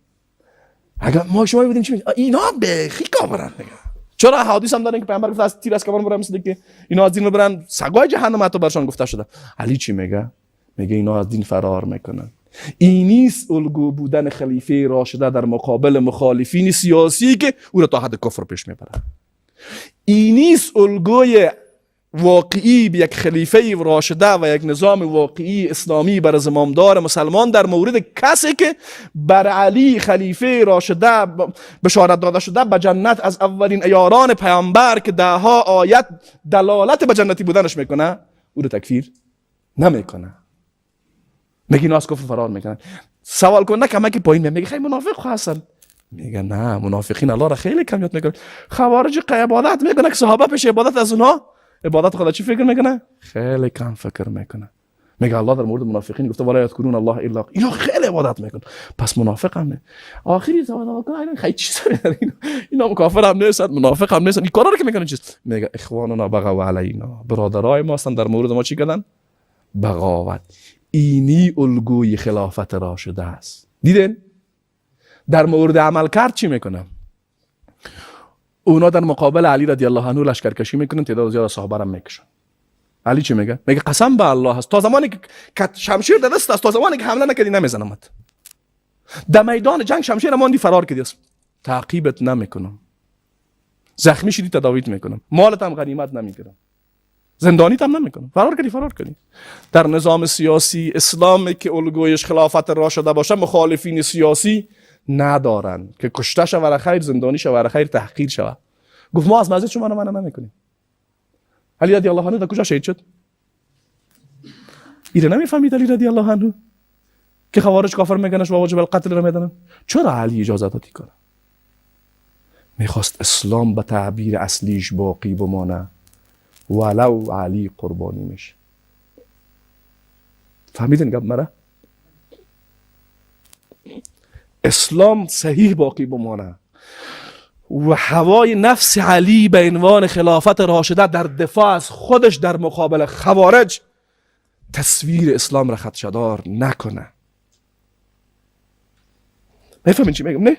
اگر ما شما بودیم چی میگه؟ اینا بخی کافرن میگه. چرا حدیث هم دارن که پیامبر گفته از تیر از کمان برن، مثل که اینا از دین میبرن سگای جهنم، حتی برشان گفته شده. علی چی میگه؟ میگه اینا از دین فرار میکنن. این نیست الگو بودن خلیفه راشده در مقابل مخالفین سیاسی که او را تا حد کفر پیش میبره. این نیست الگوی واقعی به یک خلیفه راشده و یک نظام واقعی اسلامی بر زمامدار مسلمان در مورد کسی که بر علی خلیفه راشده بشارت داده شده به جنت از اولین یاران پیامبر که دهها آیت دلالت به جنتی بودنش میکنه، او رو تکفیر نمیکنه. میگه اینا از کفر فرار میکنن. سوال کن نکمه که پایین میگه خیلی منافق هستن. میگه نه، منافقین الله را خیلی کم یاد میکنه. خوارج عبادت میکنه که صحابه پیش عبادت از اونها عبادت خدا چی فکر میکنه؟ خیلی کم فکر میکنه. میگه الله در مورد منافقین گفته ولا یذکرون الله الا اینا خیلی عبادت میکنن، پس منافق هم نه. آخری زمان اینا خیلی چیزا اینا کافر هم نیستن، منافق هم نیستن، این کارا رو که میکنن چیز. میگه اخواننا بغوا علینا، برادرای ما هستن در مورد ما چی کردن؟ بغاوت. اینی الگوی خلافت راشده است. دیدین در مورد عمل کرد چی میکنن؟ اونا در مقابل علی رضی الله عنه لشکرکشی میکنن، تعداد زیاد صحابه را میکشن. علی چی میگه؟ میگه قسم به الله است تا زمانی که شمشیر در دست است، تا زمانی که حمله نکردی نمیزنمت. در میدان جنگ شمشیر ماندی فرار کردی است، تعقیبت نمیکنم. زخمی شدی تداویت میکنم، مالت هم غنیمت نمیگیرم، زندانیت هم نمیکنم. فرار کردی. در نظام سیاسی اسلامی که الگویش خلافت راشده باشه مخالفین سیاسی ندارن که کشته شود خیر، زندانی شود خیر، تحقیر شود. گفت ما از مسجد شما رو منع نمیکنیم. علی رضی الله عنه در کجا شهید شد؟ ایره نمیفهمید علی رضی الله عنه که خوارج کافر میگنش و واجب القتل رو میدنن؟ چرا علی اجازه دادی کنه؟ میخواست اسلام به تعبیر اصلیش باقی بمانه ولو علی قربانی میشه. فهمیدین گپ مرا؟ اسلام صحیح باقی بمانه و هوای نفس علی به عنوان خلافت راشده در دفاع از خودش در مقابل خوارج تصویر اسلام را خدشه‌دار نکنه. میفهمین چی میگم؟ نه؟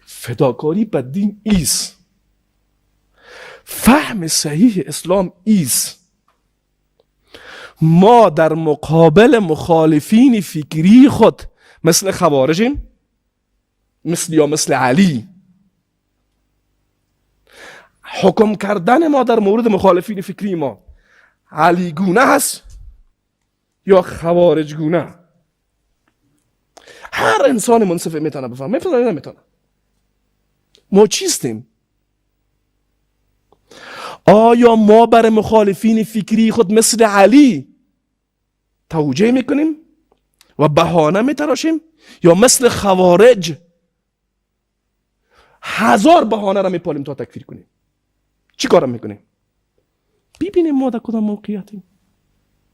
فداکاری به دین ایست، فهم صحیح اسلام ایست. ما در مقابل مخالفین فکری خود مثل خوارجیم، مثل علی، حکم کردن ما در مورد مخالفین فکری ما علی گونه هست یا خوارج گونه؟ هر انسان منصف میتونه بفهم، میتونه نمیتونه. ما چیستیم؟ آیا ما بر مخالفین فکری خود مثل علی توجیه میکنیم و بهانه میتراشیم یا مثل خوارج هزار بهانه را میپالیم تا تکفیر کنیم؟ چی کارم میکنیم؟ ببینیم ما در کدام موقعیتیم.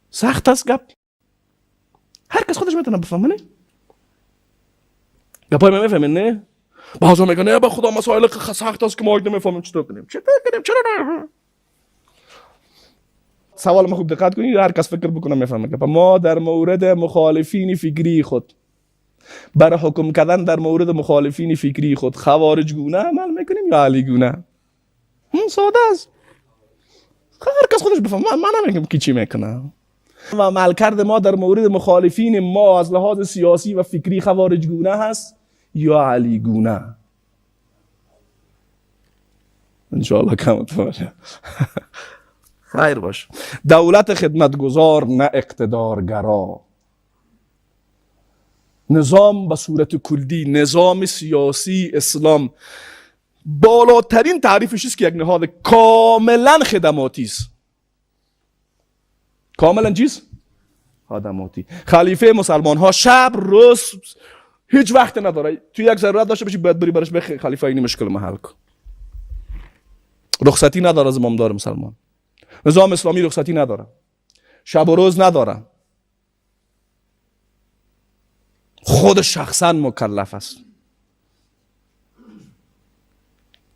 سخت است گپ، هر کس خودش میتونه بفهمه. گپای من میفهمین نه؟ بعضا میگن نه به خدا مسائل سخت است که ما نمیفهمیم چطور کنیم. چرا نه؟ سوال ما خوب دقت کنید، هر کس فکر بکنه میفهمه. ما در مورد مخالفین فکری خود برای حکم کردن در مورد مخالفین فکری خود خوارج گونه عمل میکنیم یا علی گونه؟ ساده است، هر کس خودش بفهمه. من نمیگم کی چی میکنه. و عمل کرد ما در مورد مخالفین ما از لحاظ سیاسی و فکری خوارج گونه هست یا علی گونه؟ انشاءالله کمت باشه. خیر باش. دولت خدمتگزار نه اقتدارگرا. نظام به صورت کلی، نظام سیاسی اسلام بالاترین تعریفش است که یک نهاد کاملا خدماتی است. کاملا چیز؟ خدماتی. خلیفه مسلمان ها شب روز هیچ وقت نداره. توی یک ضرورت داشته باشی باید بری برش بخی خلیفه اینی مشکل محل کن. رخصتی نداره از امامدار مسلمان. نظام اسلامی رخصتی نداره، شب و روز نداره، خود شخصا مکلف است.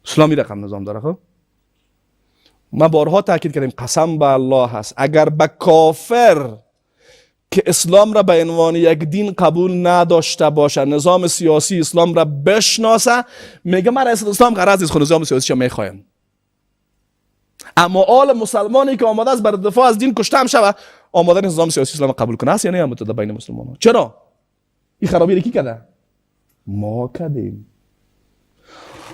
اسلامی رقم نظام داره. خب ما بارها تاکید کردیم قسم به الله هست اگر به کافر که اسلام را به عنوان یک دین قبول نداشته باشه نظام سیاسی اسلام را بشناسه، میگه من اسلام غرض نیست، خود نظام سیاسی میخوایم. اما آل مسلمانی که آماده است برای دفاع از دین کشته هم شود آماده نظام سیاسی اسلام قبول کنه است یا نه؟ متضاد بین مسلمان ها. چرا این خرابی رو کی کرده؟ ما کردیم.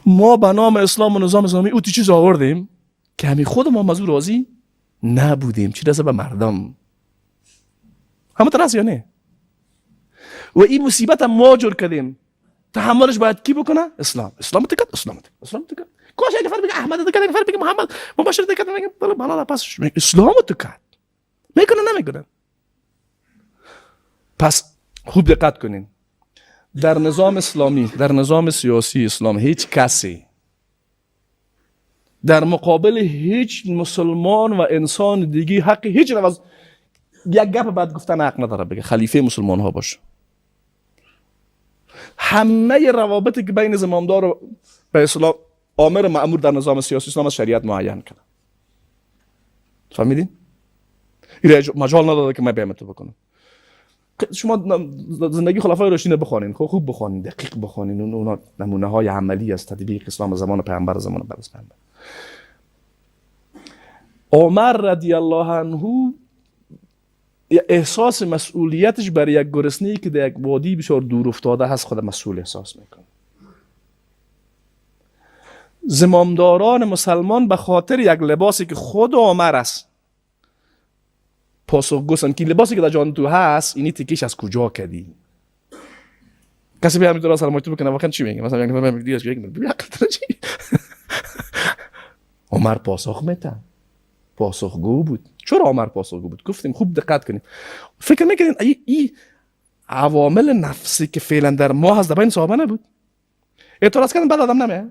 ما به نام اسلام و نظام اسلامی اوتی چیز آوردیم که همین خود ما مزور راضی نبودیم، چی رسه به مردم. همه ترس یا نه؟ و این مصیبت هم ما جور کردیم. تحملش باید کی بکنه؟ اسلام. اسلام تکت، اسلام تکت. کوش اگه فرد بگه احمد تکت، اگه فرد بگه محمد مباشر تکت، میگه بالا پس اسلام تکت. میکنه نمیکنه. پس خوب دقت کنین. در نظام اسلامی، در نظام سیاسی اسلام هیچ کسی در مقابل هیچ مسلمان و انسان دیگه حق هیچ روز یک گپ بعد گفتن حق نداره بگه خلیفه مسلمان ها باشه. همه روابطی که بین زمامدار و به اسلام آمر مأمور در نظام سیاسی اسلام از شریعت معین کنه. فهمیدین؟ این مجال نداره که من بیام تو بکنم. شما زندگی خلفای راشدین بخونین، خوب بخونین، دقیق بخونین، اونا نمونه های عملی از تطبیق اسلام زمان پیامبر زمان بعد از پیامبر. عمر رضی الله عنه احساس مسئولیتش برای یک گرسنه‌ای که در یک وادی بسیار دور افتاده هست خود مسئول احساس میکنه. زمامداران مسلمان به خاطر یک لباسی که خود عمر است پاسخ گوشن که لباسی که در جان تو هست اینی تکیش از کجا کردی؟ کسی به همین درست سلام علیکم بکنه واقعا چی میگه؟ مثلا یک نفر میگه چی؟ عمر پاسخ میده. پاسخگو بود. چرا عمر پاسخگو بود؟ گفتیم خوب دقت کنید. فکر میکنین این عوامل نفسی که فعلا در ما هست در بین صحابه نبود؟ اعتراض کردن بعد آدم نمیه؟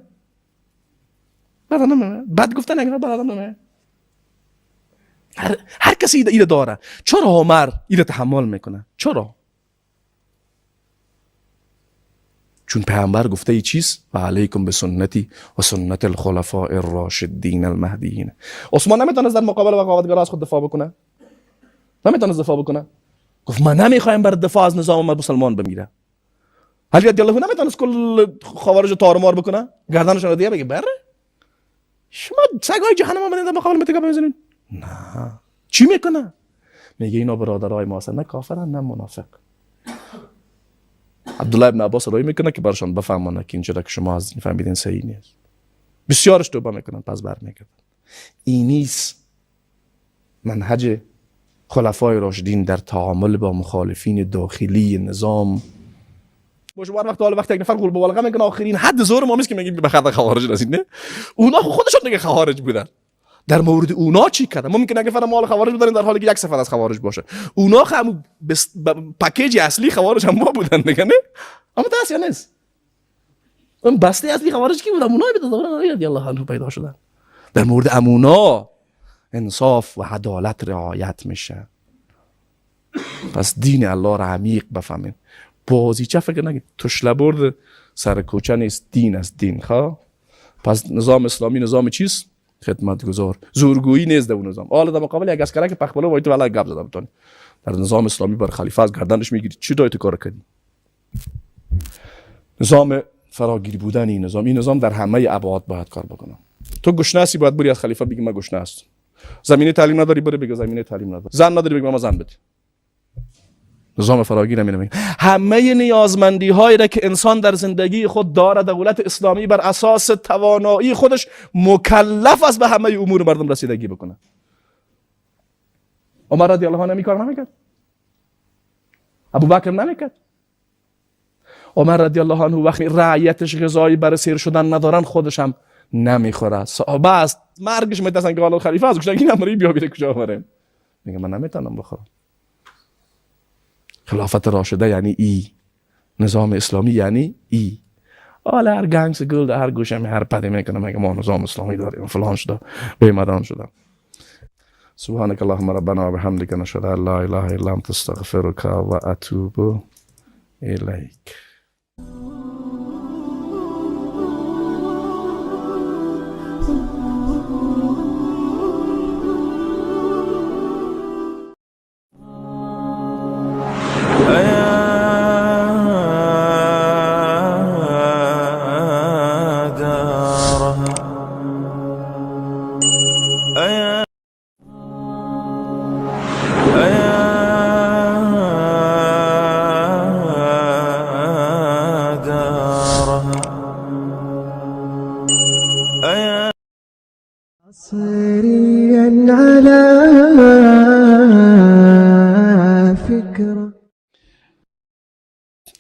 بعد آدم نمیه؟ بعد گفتن اگر بعد آدم نمیه؟ هر کسی ایده داره. چرا عمر ایده تحمل میکنه؟ چرا؟ چون پیامبر گفته ای چیز و علیکم به سنتی و سنت الخلفاء الراشدین المهدیین. عثمان نمیتونست در مقابل بغاوتگرا از خود دفاع بکنه؟ نمیتونست دفاع بکنه؟ گفت من نمیخوایم بر دفاع از نظام مسلمان بمیره. علی رضی الله عنه نمیتونست کل خوارج تارمار بکنه؟ گردنشون رو دیگه بگه بره؟ شما سگای جهنم آمدین در مقابل متکا بزنین؟ نه. چی میکنه؟ میگه اینا برادرای ما هستن، نه کافرن نه منافق. عبدالله ابن عباس روی میکنه که برشان بفهمانه که اینجا که شما از این فهمیدین صحیح نیست. بسیارش توبه میکنن پس برمیگردن. اینیست منهج خلفای راشدین در تعامل با مخالفین داخلی نظام. باشه وقتی یک نفر قول مبالغه میکنه آخرین حد زور ما میست که میگیم به خاطر خوارج رسید نه. اونا خودشون دیگه خوارج بودن. در مورد اونا چی کردن؟ ممکنه اگه فرام مال خوارج بودن در حالی که یک صفحه از خوارج باشه. اونا هم پکیج اصلی خوارج هم ما بودن دیگه نه؟ اما دست یا نیست. اون بسته اصلی خوارج کی بودن؟ اونا به رضی الله عنه پیدا شدن. در مورد امونا انصاف و عدالت رعایت میشه. پس دین الله را عمیق بفهمین. بازی چه فکر نگید تشله برد سر کوچه نیست، دین از دین خواه. پس نظام اسلامی نظام چیست؟ خدمتگزار. زورگویی نیست در اون نظام. حالا در مقابل یک اسکره که پخبالا وای تو والا گپ زدم بتونی در نظام اسلامی بر خلیفه از گردنش میگیری چی دای تو کار کردی؟ نظام فراگیری بودن این نظام در همه ابعاد باید کار بکنه. تو گشنه‌ای باید بری از خلیفه بگی من گشنه هستم. زمینه تعلیم نداری بری بگی زمینه تعلیم نداری. زن نداری بگی ما زن بده. نظام فراگیر نمی‌نه. همه نیازمندی هایی را که انسان در زندگی خود داره دولت اسلامی بر اساس توانایی خودش مکلف است به همه امور مردم رسیدگی بکنه. عمر رضی الله عنه کار نمیکرد. ابوبکر نمیکرد. عمر رضی الله عنه وقتی رعیتش غذایی برای سیر شدن ندارن خودش هم نمیخوره. صحابه است مرگش میتونن که حالا خلیفه از گشتگی نمری بیا بیره کجا بریم. میگه من نمیتونم بخورم. خلافت راشده یعنی ای. نظام اسلامی یعنی ای. حالا هر گنگس گل در هر گوشه هر پدی میکنه میگه ما نظام اسلامی داریم فلان شده بیمدان شده. سبحانك اللهم ربنا وبحمدك نشهد ان لا اله الا انت استغفرك واتوب اليك.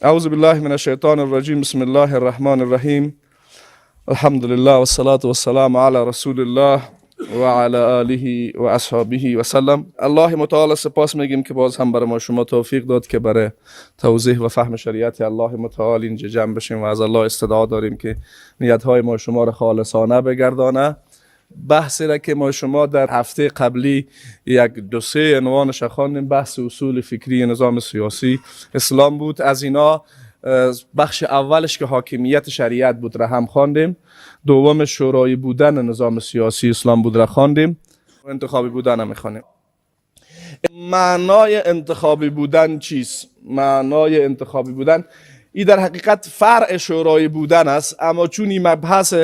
أعوذ بالله من الشيطان الرجيم بسم الله الرحمن الرحيم الحمد لله والصلاة والسلام على رسول الله و علی آله و اصحابه و سلم. الله متعال سپاس میگیم که باز هم برای ما شما توفیق داد که برای توضیح و فهم شریعت الله متعال اینجا جمع بشیم و از الله استدعا داریم که نیتهای ما شما را خالصانه بگردانه بحثی را که ما شما در هفته قبلی یک دو سه عنوانش خواندیم، بحث اصول فکری نظام سیاسی اسلام بود. از اینا بخش اولش که حاکمیت شریعت بود را هم خواندیم، دوم شورایی بودن نظام سیاسی اسلام بود را خواندیم، انتخابی بودن هم میخوانیم. معنای انتخابی بودن چیست؟ معنای انتخابی بودن این در حقیقت فرع شورایی بودن است، اما چون این مبحث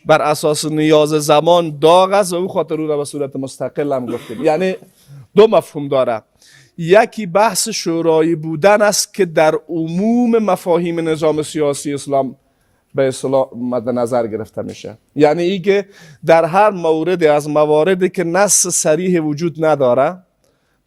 بر اساس نیاز زمان داغ است و او خاطر او را به صورت مستقل هم گفتیم. یعنی دو مفهوم داره. یکی بحث شورایی بودن است که در عموم مفاهیم نظام سیاسی اسلام به اصطلاح مد نظر گرفته میشه. یعنی ای که در هر مورد از مواردی که نص صریح وجود نداره،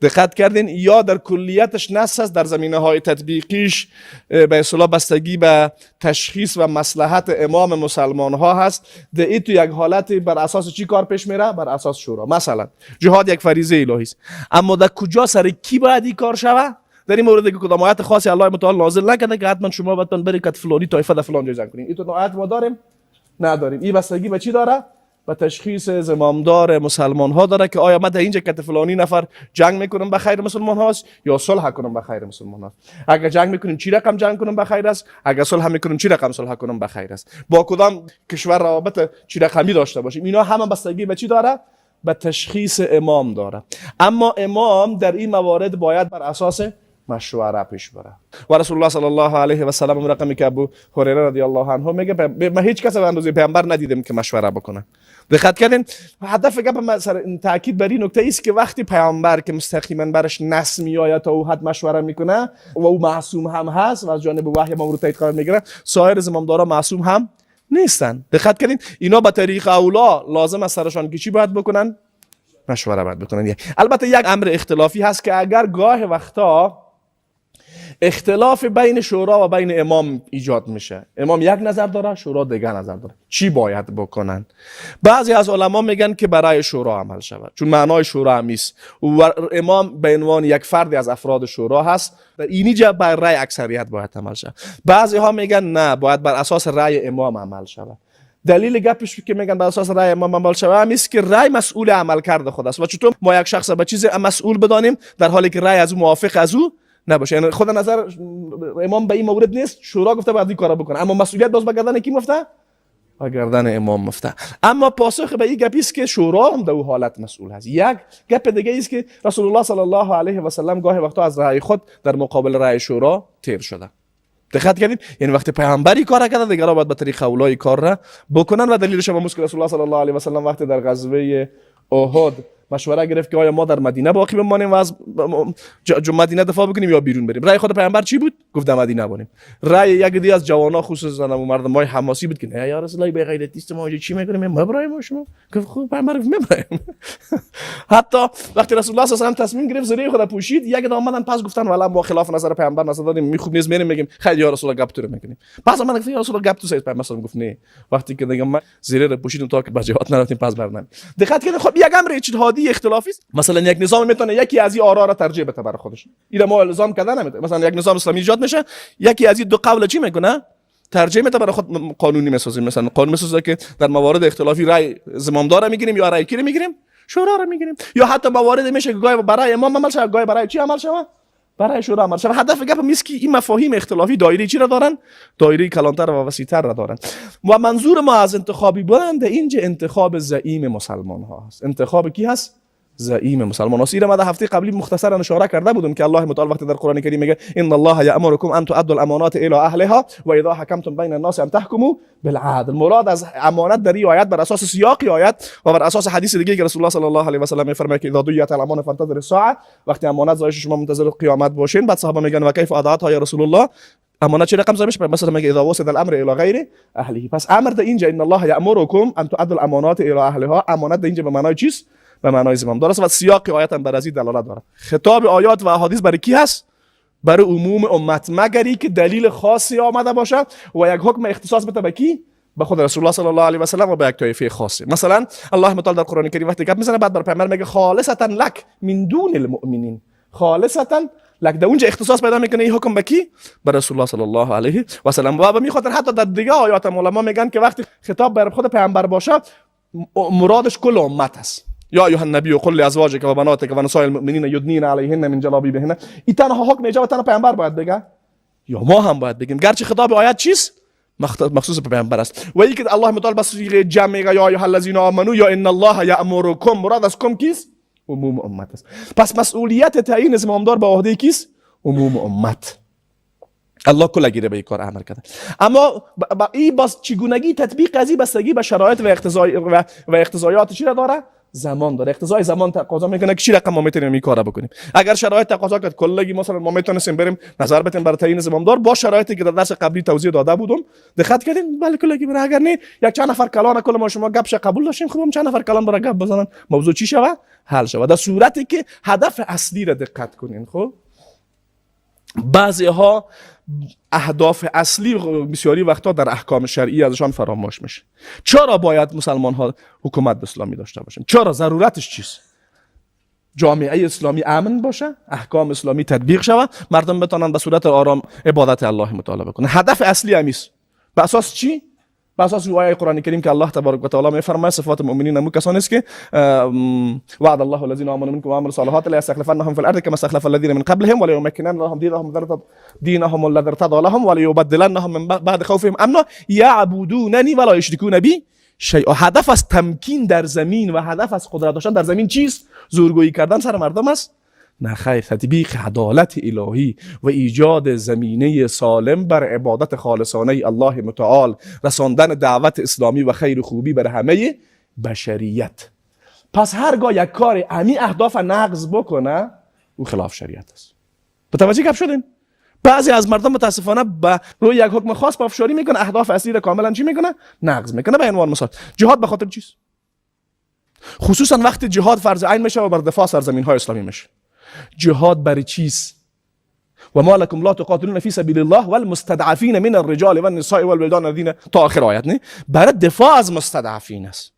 دقت کردین، یا در کلیتش نص است، در زمینه های تطبیقیش به اصطلاح بستگی به تشخیص و مصلحت امام مسلمان ها هست، ده ای تو یک حالت بر اساس چی کار پیش میره؟ بر اساس شورا. مثلا جهاد یک فریضه الهی است، اما در کجا سر کی باید این کار شوه؟ در این مورد که کدام آیت خاصی الله متعال نازل نکرده که حتما شما باید برید که فلانی طایفه در فلان جای جنگ کنین. این تو آیت ما داریم؟ نداریم. این بستگی به چی داره؟ به تشخیص زمامدار مسلمان ها داره که آیا من در اینجا که فلانی نفر جنگ میکنم به خیر مسلمان هاست یا صلح کنم به خیر مسلمان هاست. اگر جنگ میکنیم چی رقم جنگ کنم به خیر است، اگر صلح میکنیم چی رقم صلح کنم به خیر است، با کدام کشور روابط چی رقمی داشته باشیم. اینا همه بستگی به چی داره؟ به تشخیص امام داره. اما امام در این موارد باید بر اساس مشوره پیش بره. و رسول الله صلی الله علیه و سلم رقمی که ابو هریره رضی الله عنه میگه ما هیچ کس به اندازه پیامبر ندیدیم که مشوره بکنه. دقت کردین؟ هدف گپ ما تاکید بر این نکته است که وقتی پیامبر که مستقیما برش نص میآید تا او حد مشوره میکنه و او معصوم هم هست و از جانب وحی مورد تایید قرار میگیره، سایر زمامدارا معصوم هم نیستن. دقت کردین؟ اینا به طریق اولا لازم است سرشان که چی باید بکنن؟ مشوره باید بکنن. البته یک امر اختلافی هست که اگر گاه وقتا اختلاف بین شورا و بین امام ایجاد میشه، امام یک نظر داره، شورا دیگر نظر داره، چی باید بکنن؟ بعضی از علما میگن که برای شورا عمل شود، چون معنای شورا همیست و امام به عنوان یک فردی از افراد شورا هست، در اینجا بر رأی اکثریت باید عمل شود. بعضی ها میگن نه، باید بر اساس رأی امام عمل شود. دلیل گپش که میگن بر اساس رأی امام عمل شود همیست که رأی مسئول عمل کرده خود است و چطور ما یک شخص به چیز مسئول بدانیم در حالی که رأی از او موافق از او نباشه. یعنی خود نظر امام به این مورد نیست، شورا گفته باید این کارا بکنه، اما مسئولیت باز به گردن کی مفته؟ به گردن امام مفته. اما پاسخ به این گپی است که شورا هم در اون حالت مسئول هست. یک گپ دیگه است که رسول الله صلی الله علیه و سلم گاهی وقتا از رأی خود در مقابل رأی شورا تیر شده. دقت کردید؟ یعنی وقتی پیامبری کار کرده دیگران باید به طریق اولای کار را بکنن و دلیلش هم مسکل رسول الله صلی الله علیه و سلم وقتی در غزوه احد مشوره گرفت که آیا ما در مدینه باقی بمانیم و از مدینه دفاع بکنیم یا بیرون بریم. رأی خود پیامبر چی بود؟ گفت در مدینه بمانیم. رأی یک دی از جوانا خصوصا مردمای حماسی بود که نه یا رسول الله به غیرتیست ما چی میکنیم؟ مبرای ما شما. گفت خوب پیامبر مبرایم. حتی وقتی رسول الله صلی الله علیه و تصمیم گرفت زره خود پوشید، یک دام آمدن پس گفتن والا ما خلاف نظر پیامبر نظر دادیم، می خوب نیست میریم میگیم خیر یا رسول الله گپ تو میکنیم. پس من گفتم یا رسول الله گپ تو سید پیامبر گفت نه، وقتی که دیگه ما زره رو پوشیدیم تا که به جهاد نرفتیم پس برنامه. دقت کنید، خب یک امر اجتهادی اختلافی است. مثلا یک نظام میتونه یکی از این آرا را ترجیح بده برای خودش، اینا ما الزام کردن نمیتونه. مثلا یک نظام اسلامی ایجاد میشه، یکی از این دو قول چی میکنه؟ ترجیح میده برای خود قانونی میسازیم. مثلا قانون میسازه که در موارد اختلافی رأی زمامدار میگیریم یا رأی کی رو میگیریم؟ شورا رو میگیریم. یا حتی موارد میشه که گاهی برای امام عمل شه، گاهی برای چی عمل شه؟ برای شورا عمل شه. هدف گپ میست که این مفاهیم اختلافی دایره چی را دارن؟ دایره کلانتر و وسیع‌تر را دارن. و منظور ما از انتخابی بودن اینجا انتخاب زعیم مسلمان ها است. انتخاب کی هست؟ زعیم مسلمان هست. این ما در هفته قبلی مختصرا اشاره کرده بودم که الله متعال وقتی در قرآن کریم میگه ان الله یأمرکم ان تؤدوا الامانات الی اهلها و اذا حکمتم بین الناس ان تحکموا بالعدل. مراد از امانت در این آیت بر اساس سیاق آیت و بر اساس حدیث دیگه که رسول الله صلی الله علیه و سلم میفرماید که اذا ضیعت الامانه فانتظروا الساعه، وقتی امانت ضایع شما منتظر قیامت باشین. بعد صحابه میگن و کیف اضاعتها یا رسول الله، امانت چه رقم زمش؟ مثلا میگه اذا وصل الامر الى غیر اهله. پس امر در اینجا ان الله یأمرکم ان تؤدوا الامانات الى اهلها، امانت در اینجا به معنای چیست؟ به معنای زمام است و سیاق آیات هم بر از این دلالت داره. خطاب آیات و احادیث برای کی هست؟ برای عموم امت، مگری که دلیل خاصی آمده باشه و یک حکم اختصاص بده به کی؟ به خود رسول الله صلی الله علیه و سلم و به یک طایفه خاصه. مثلا الله متعال در قرآن کریم وقتی گپ میزنه بعد بر پیامبر میگه خالصتا لک من دون المؤمنین، خالصتا لک در اونجا اختصاص پیدا میکنه این حکم به کی؟ به رسول الله صلی الله علیه و سلم. و به میخاطر حتی در دیگه آیات علما میگن که وقتی خطاب بر خود پیامبر باشه مرادش کل امت است. یا ایها النبی قل لازواجک و بناتک و نساء المؤمنین یدنین علیهن من جلابیبهن. این تنها حکم ایجاب تنها پیامبر باید بگه یا ما هم باید بگیم؟ گرچه خطاب آیات چیست مخصوص به پیامبر است. و اینکه الله متعال بس صيغه جمع میگه یا ایها الذین آمنو یا ان الله یأمرکم، مراد از کم کیست؟ عموم امت است. پس مسئولیت تعیین زمامدار به عهده کیست؟ عموم امت. الله کل گیره به این کار امر کرده. اما این باز چگونگی تطبیق قضیه بستگی به شرایط و اقتضایات چی را داره؟ زمان داره. اقتضای زمان تقاضا میکنه که چی رقم ما میتونیم این کارا بکنیم. اگر شرایط تقاضا کرد کلگی مثلا ما میتونیم بریم نظر بدیم برای تعیین زمامدار با شرایطی که در درس قبلی توضیح داده بودم دقت کردین؟ بله کلگی برای. اگر نه یک چند نفر کلان کل ما شما گپش قبول داشتیم، خب چند نفر کلان برای گپ بزنن موضوع چی شوه؟ حل شوه. در صورتی که هدف اصلی را دقت کنین. خب بعضی ها اهداف اصلی بسیاری وقتا در احکام شرعی ازشان فراموش میشه. چرا باید مسلمان ها حکومت اسلامی داشته باشن؟ چرا ضرورتش چیست؟ جامعه اسلامی امن باشه، احکام اسلامی تطبیق شود، مردم بتونن به صورت آرام عبادت الله متعال بکنن. هدف اصلی همیست. به اساس چی؟ به اساس آیه قرآن کریم که الله تبارک و تعالی میفرماید صفات مؤمنین همون کسانی است که وعد الله الذين آمنوا منكم وعملوا الصالحات ليستخلفنهم في الارض كما استخلف الذين من قبلهم وليمكنن لهم دينهم الذي ارتضى لهم وليبدلنهم من بعد خوفهم امنا يعبدونني ولا يشركون بي شیء. هدف از تمکین در زمین و هدف از قدرت داشتن در زمین چیست؟ زورگویی کردن سر مردم است؟ نه خیر، تطبیق عدالت الهی و ایجاد زمینه سالم بر عبادت خالصانه الله متعال، رساندن دعوت اسلامی و خیر و خوبی بر همه بشریت. پس هرگاه یک کار امی اهداف نقض بکنه او خلاف شریعت است. متوجه گپ شدین؟ بعضی از مردم متاسفانه به روی یک حکم خاص پافشاری میکنه، اهداف اصلی را کاملا چی میکنه؟ نقض میکنه. به عنوان مثال جهاد به خاطر چیست؟ خصوصا وقتی جهاد فرض عین میشه و بر دفاع سرزمین های اسلامی میشه. جهاد برای چیست؟ و ما لكم لا تقاتلون فی سبیل الله والمستضعفین من الرجال والنساء والولدان الذین، تا آخر آیت. نه برای دفاع از مستضعفین است.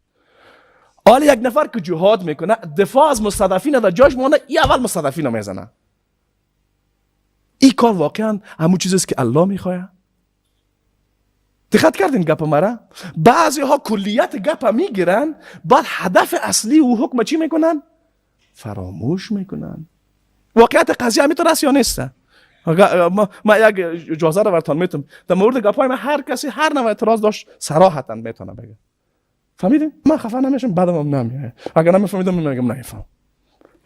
حالا یک نفر که جهاد میکنه دفاع از مستضعفین در جاش مونه، ای اول مستضعفین رو میزنه. این کار واقعا همون چیزی است که الله میخواد؟ دقت کردین گپ مرا؟ بعضی ها کلیت گپ میگیرن بعد هدف اصلی و حکم چی میکنن؟ فراموش میکنن. واقعیت قضیه همینطور است یا نیست؟ ما یک اجازه رو براتون میتونم در مورد گپای من هر کسی هر نوع اعتراض داشت صراحتا میتونه بگه. فهمیدین؟ من خفه نمیشم، بعدم هم نمیاد. اگر نمیفهمیدم میگم نمیفهم.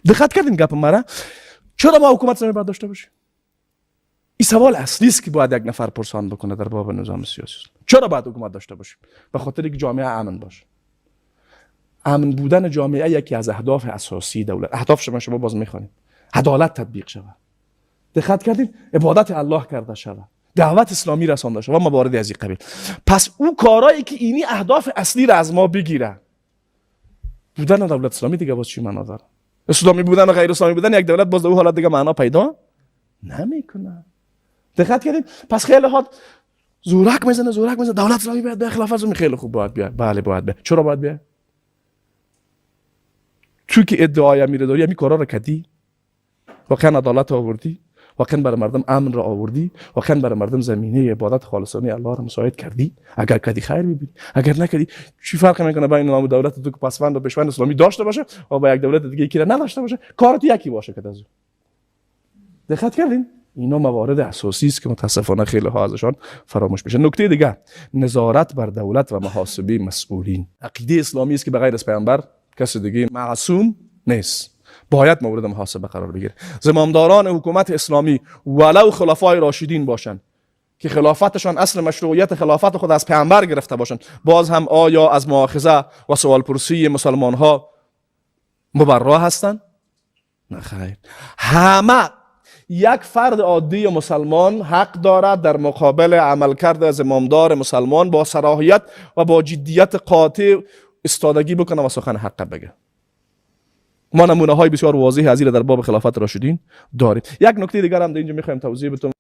دقت کردین گپ مرا؟ چرا ما حکومت اسلامی باید داشته باشیم؟ این سوال اصلی است که باید یک نفر پرسان بکنه در باب نظام سیاسی. چرا باید حکومت داشته باشیم؟ به خاطر اینکه جامعه امن باشه. امن بودن جامعه یکی از اهداف اساسی دولت. اهداف شما باز میخوانید. عدالت تطبیق شود. دقت کردین؟ عبادت الله کرده شود. دعوت اسلامی رسانده شود و موارد از این قبیل. پس اون کارهایی که اینی اهداف اصلی را از ما بگیره، بودن دولت اسلامی دیگه باز چی معنا داره؟ اسلامی بودن و غیر اسلامی بودن یک دولت باز در اون حالت دیگه معنا پیدا نمیکنه. دقت کردین؟ پس خیلی ها زورک میزنه دولت اسلامی باید به خلافت اسلامی. خیلی خوب باید بیاد. بله باید بیاد. چرا باید بیاد؟ تو که ادعای امیر داری همین کارا رو کردی، واقعا عدالت آوردی، واقعا برای مردم امن را آوردی، واقعا برای مردم زمینه عبادت خالصانه الله را مساعد کردی. اگر کردی خیر ببینی، اگر نکردی چی فرق میکنه بین نام دولت تو که پسوند و پیشوند اسلامی داشته باشه و با یک دولت دیگه یکی را نداشته باشه، کارت یکی باشه که دازو. دقت کردین؟ اینا موارد اساسی است که متاسفانه خیلی ها ازشان فراموش میشه. نکته دیگه، نظارت بر دولت و محاسبه مسئولین. عقیده اسلامی است که بغیر از پیامبر کسی دیگه معصوم نیست، باید مورد محاسبه قرار بگیره. زمامداران حکومت اسلامی ولو خلفای راشدین باشن که خلافتشان اصل مشروعیت خلافت خود از پیامبر گرفته باشن، باز هم آیا از مؤاخذه و سوال پرسی مسلمان ها مبرا هستند؟ نه خیر. همه یک فرد عادی مسلمان حق دارد در مقابل عملکرد زمامدار مسلمان با صراحیت و با جدیت قاطع استادگی بکنه و سخن حق بگه. ما نمونه های بسیار واضح از این در باب خلافت راشدین داریم. یک نکته دیگر هم در اینجا میخوایم توضیح بدم.